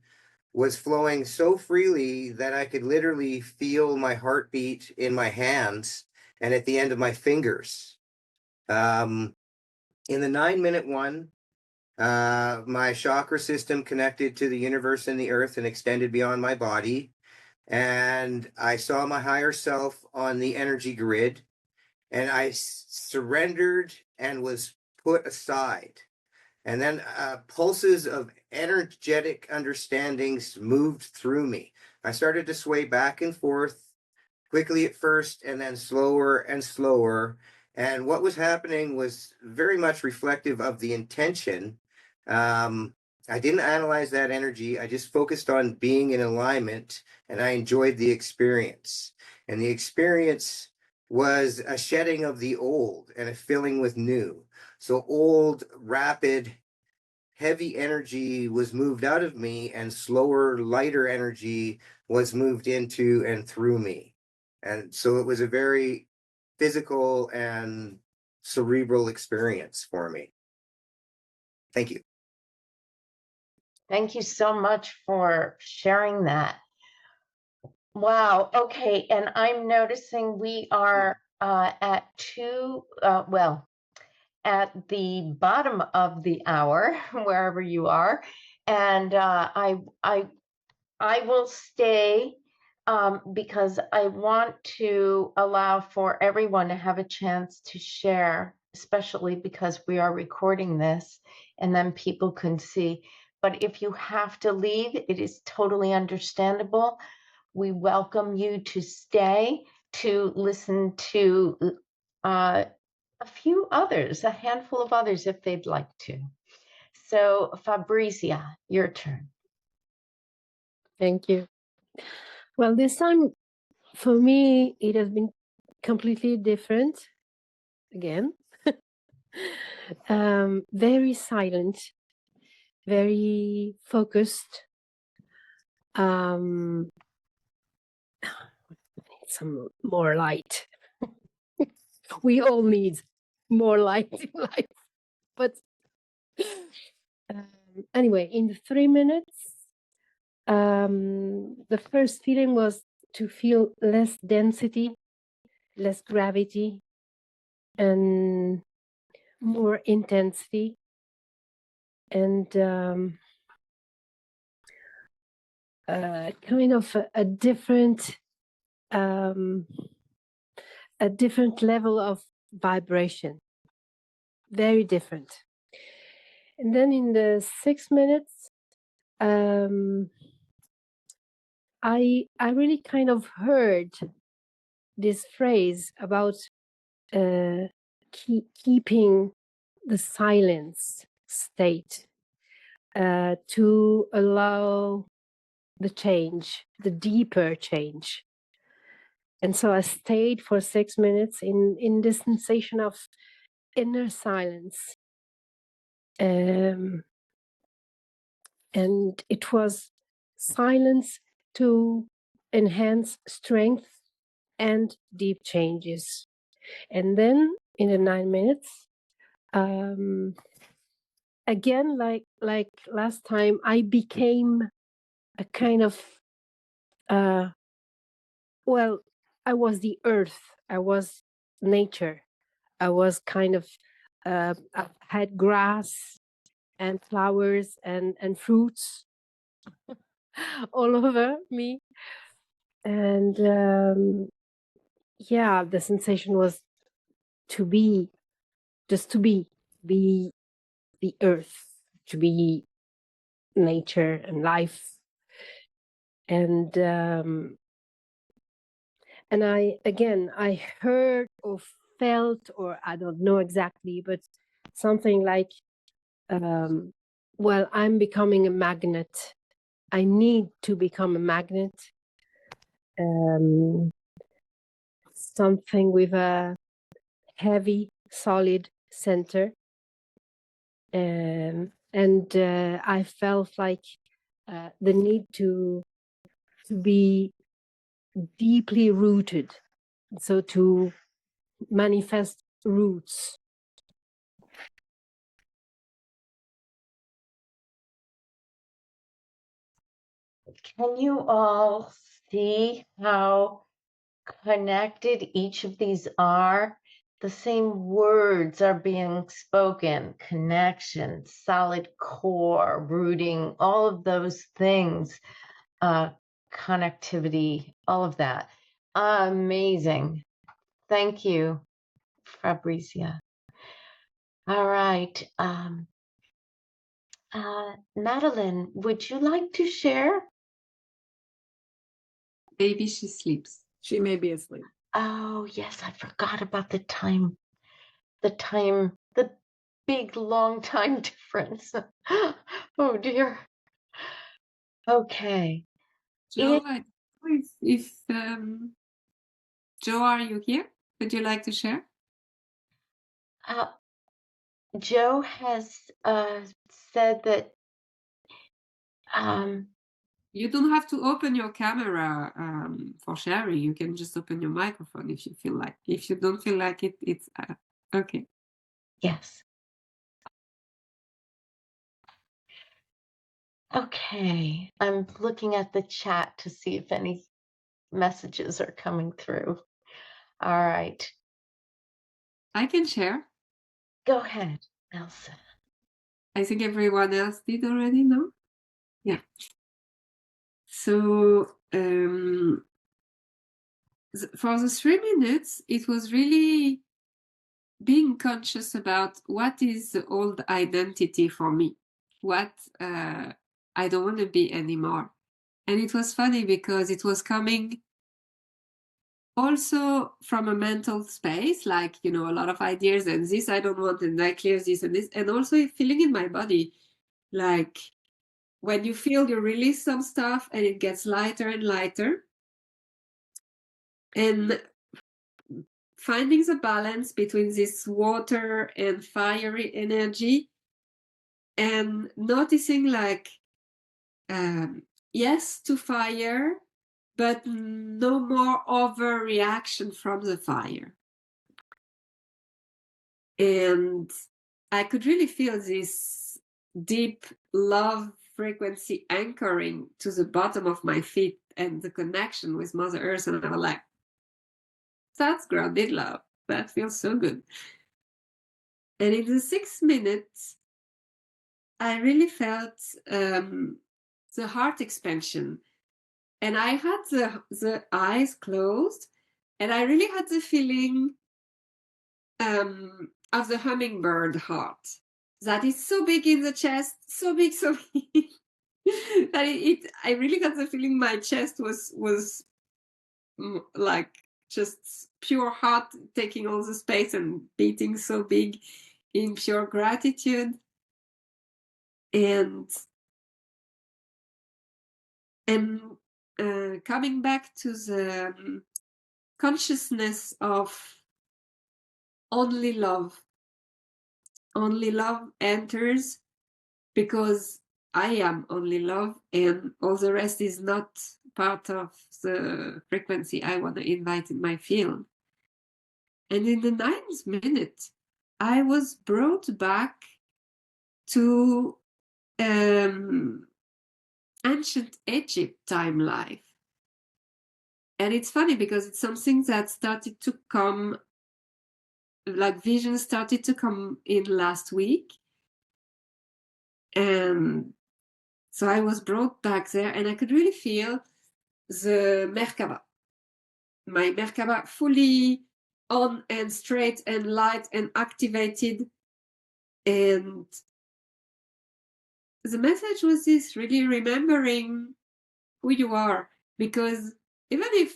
was flowing so freely that I could literally feel my heartbeat in my hands and at the end of my fingers. In the 9-minute one, my chakra system connected to the universe and the earth and extended beyond my body. And I saw my higher self on the energy grid, and I surrendered and was put aside. And then pulses of energetic understandings moved through me. I started to sway back and forth quickly at first and then slower and slower. And what was happening was very much reflective of the intention. I didn't analyze that energy. I just focused on being in alignment, and I enjoyed the experience. And the experience was a shedding of the old and a filling with new. So old, rapid, heavy energy was moved out of me, and slower, lighter energy was moved into and through me. And so it was a very physical and cerebral experience for me. Thank you. Thank you so much for sharing that. Wow. Okay. And I'm noticing we are at at the bottom of the hour, wherever you are. And I will stay because I want to allow for everyone to have a chance to share, especially because we are recording this and then people can see. But if you have to leave, it is totally understandable. We welcome you to stay to listen to a few others, a handful of others if they'd like to. So Fabrizia, your turn. Thank you. Well, this time for me, it has been completely different again. Very silent, very focused. Need some more light. We all need more light in life. But anyway, in the 3 minutes, the first feeling was to feel less density, less gravity, and more intensity, and kind of a different level of vibration, very different. And then in the 6 minutes, I really kind of heard this phrase about keeping the silence state to allow the change, the deeper change. And so I stayed for 6 minutes in this sensation of inner silence. And it was silence to enhance strength and deep changes. And then in the 9 minutes, again, like last time, I became a kind of, I was the earth, I was nature, I was kind of, I had grass and flowers and fruits all over me. And the sensation was to be, just to be the earth, to be nature and life. And I heard or felt, or I don't know exactly, but something like, I'm becoming a magnet. I need to become a magnet. Something with a heavy, solid center. And I felt like the need to be deeply rooted, so to manifest roots. Can you all see how connected each of these are? The same words are being spoken: connection, solid core, rooting, all of those things, connectivity, all of that. Amazing. Thank you, Fabrizia. All right. Madeline, would you like to share? Maybe she sleeps. She may be asleep. Oh, yes, I forgot about the time, the big long time difference. Oh dear. Okay. Joe, if Joe, are you here? Would you like to share? Uh, Joe has said that You don't have to open your camera for sharing. You can just open your microphone if you feel like. If you don't feel like it, it's okay. yes. Okay, I'm looking at the chat to see if any messages are coming through. All right, I can share. go ahead, Elsa. I think everyone else did already, no? Yeah. So for the 3 minutes, it was really being conscious about what is the old identity for me, what I don't want to be anymore. And it was funny because it was coming also from a mental space, like, a lot of ideas, and this I don't want, and I clear this and this, and also feeling in my body, like when you feel you release some stuff and it gets lighter and lighter, and finding the balance between this water and fiery energy, and noticing like yes to fire, but no more overreaction from the fire. And I could really feel this deep love frequency anchoring to the bottom of my feet and the connection with Mother Earth. And I was like, that's grounded love. That feels so good. And in the 6 minutes, I really felt the heart expansion. And I had the eyes closed, and I really had the feeling of the hummingbird heart that is so big in the chest, so big, so big, that I really got the feeling my chest was like just pure heart taking all the space and beating so big in pure gratitude. And coming back to the consciousness of only love enters, because I am only love, and all the rest is not part of the frequency I want to invite in my field. And in the 9th minute, I was brought back to ancient Egypt time life. And it's funny because it's something that started to come, like vision started to come in last week. And so I was brought back there, and I could really feel the Merkaba. My Merkaba fully on and straight and light and activated. And the message was this, really remembering who you are, because even if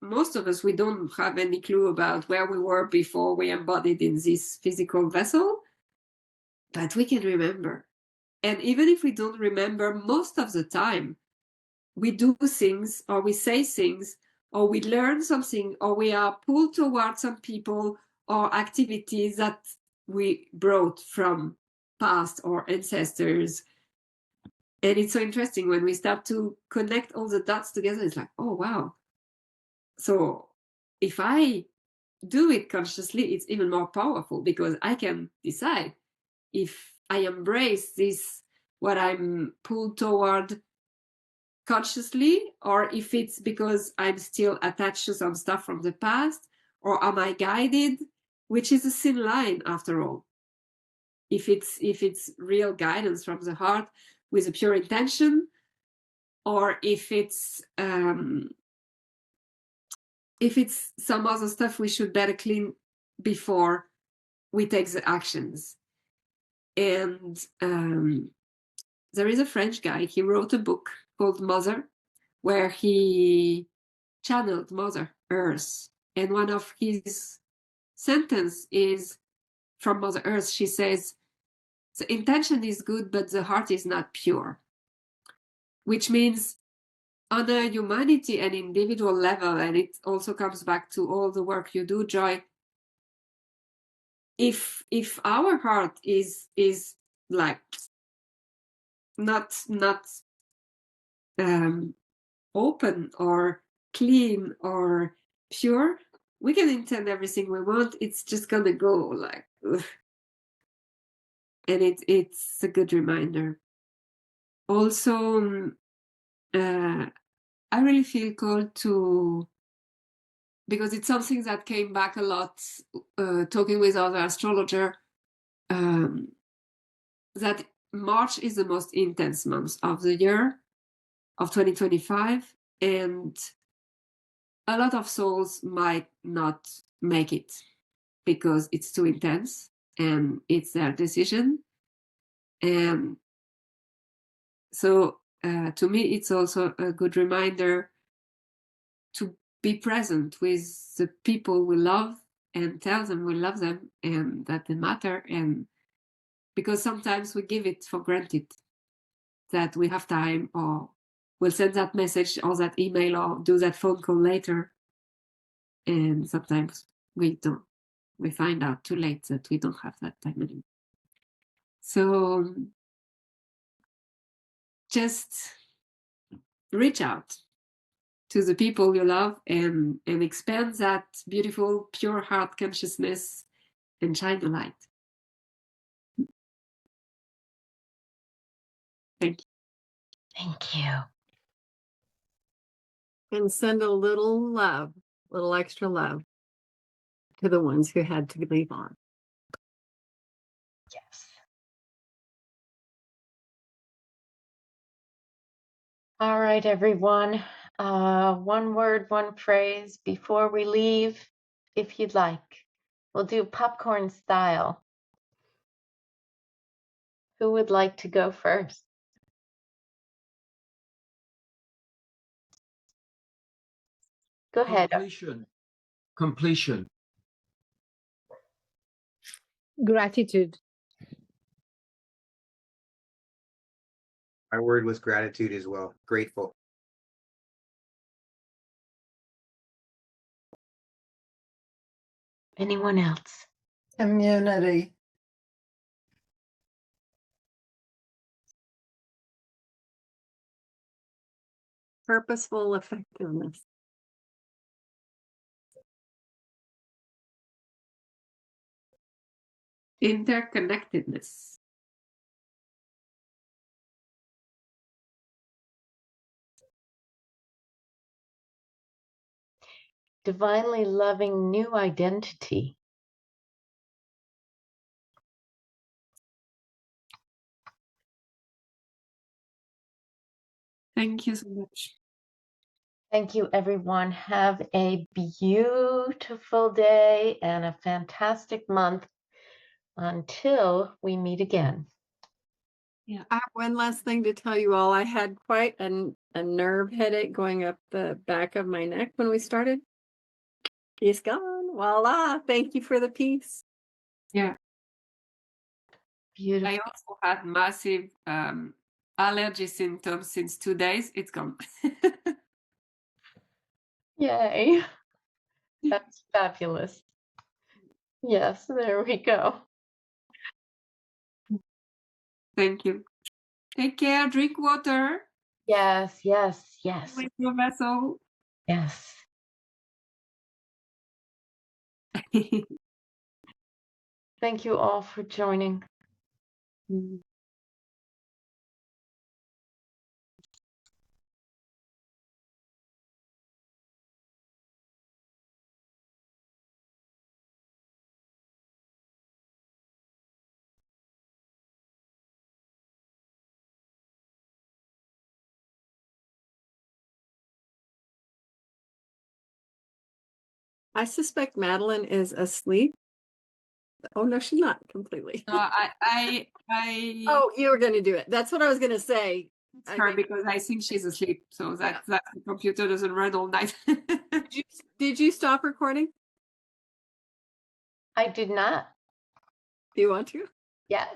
most of us, we don't have any clue about where we were before we embodied in this physical vessel, but we can remember. And even if we don't remember most of the time, we do things, or we say things, or we learn something, or we are pulled towards some people or activities that we brought from past or ancestors. And it's so interesting when we start to connect all the dots together. It's like, oh, wow. So if I do it consciously, it's even more powerful, because I can decide if I embrace this, what I'm pulled toward consciously, or if it's because I'm still attached to some stuff from the past, or am I guided, which is a thin line after all. If it's real guidance from the heart with a pure intention, or if it's some other stuff we should better clean before we take the actions. And there is a French guy, he wrote a book called Mother, where he channeled Mother Earth. And one of his sentence is from Mother Earth. She says, the intention is good, but the heart is not pure. Which means on a humanity and individual level, and it also comes back to all the work you do, Joy, if our heart is like not open or clean or pure, we can intend everything we want. It's just gonna go like, ugh. And it's a good reminder. Also, I really feel called to, because it's something that came back a lot, talking with other astrologer, that March is the most intense month of the year of 2025, and a lot of souls might not make it because it's too intense and it's their decision. And so to me, it's also a good reminder to be present with the people we love and tell them we love them and that they matter. And because sometimes we give it for granted that we have time, or we'll send that message or that email or do that phone call later. And sometimes we don't. We find out too late that we don't have that time anymore. So just reach out to the people you love and expand that beautiful, pure heart consciousness and shine the light. Thank you. Thank you. And send a little love, a little extra love to the ones who had to leave on. Yes. All right, everyone. One word, one phrase before we leave, if you'd like. We'll do popcorn style. Who would like to go first? Go ahead. Completion. Gratitude. My word was gratitude as well. Grateful. Anyone else? Community. Purposeful effectiveness. Interconnectedness. Divinely loving new identity. Thank you so much. Thank you, everyone. Have a beautiful day and a fantastic month until we meet again. Yeah. I have one last thing to tell you all. I had quite a nerve headache going up the back of my neck when we started. It's gone. Voila. Thank you for the peace. Yeah. Beautiful. I also had massive allergy symptoms since 2 days. It's gone. Yay. That's fabulous. Yes, there we go. Thank you. Take care. Drink water. Yes, yes, yes, With your vessel. yes. Thank you all for joining. I suspect Madeline is asleep. Oh no, she's not completely. No, I Oh, you were going to do it. That's what I was going to say. It's her because I think she's asleep. So that the computer doesn't run all night. Did you stop recording? I did not. Do you want to? Yes.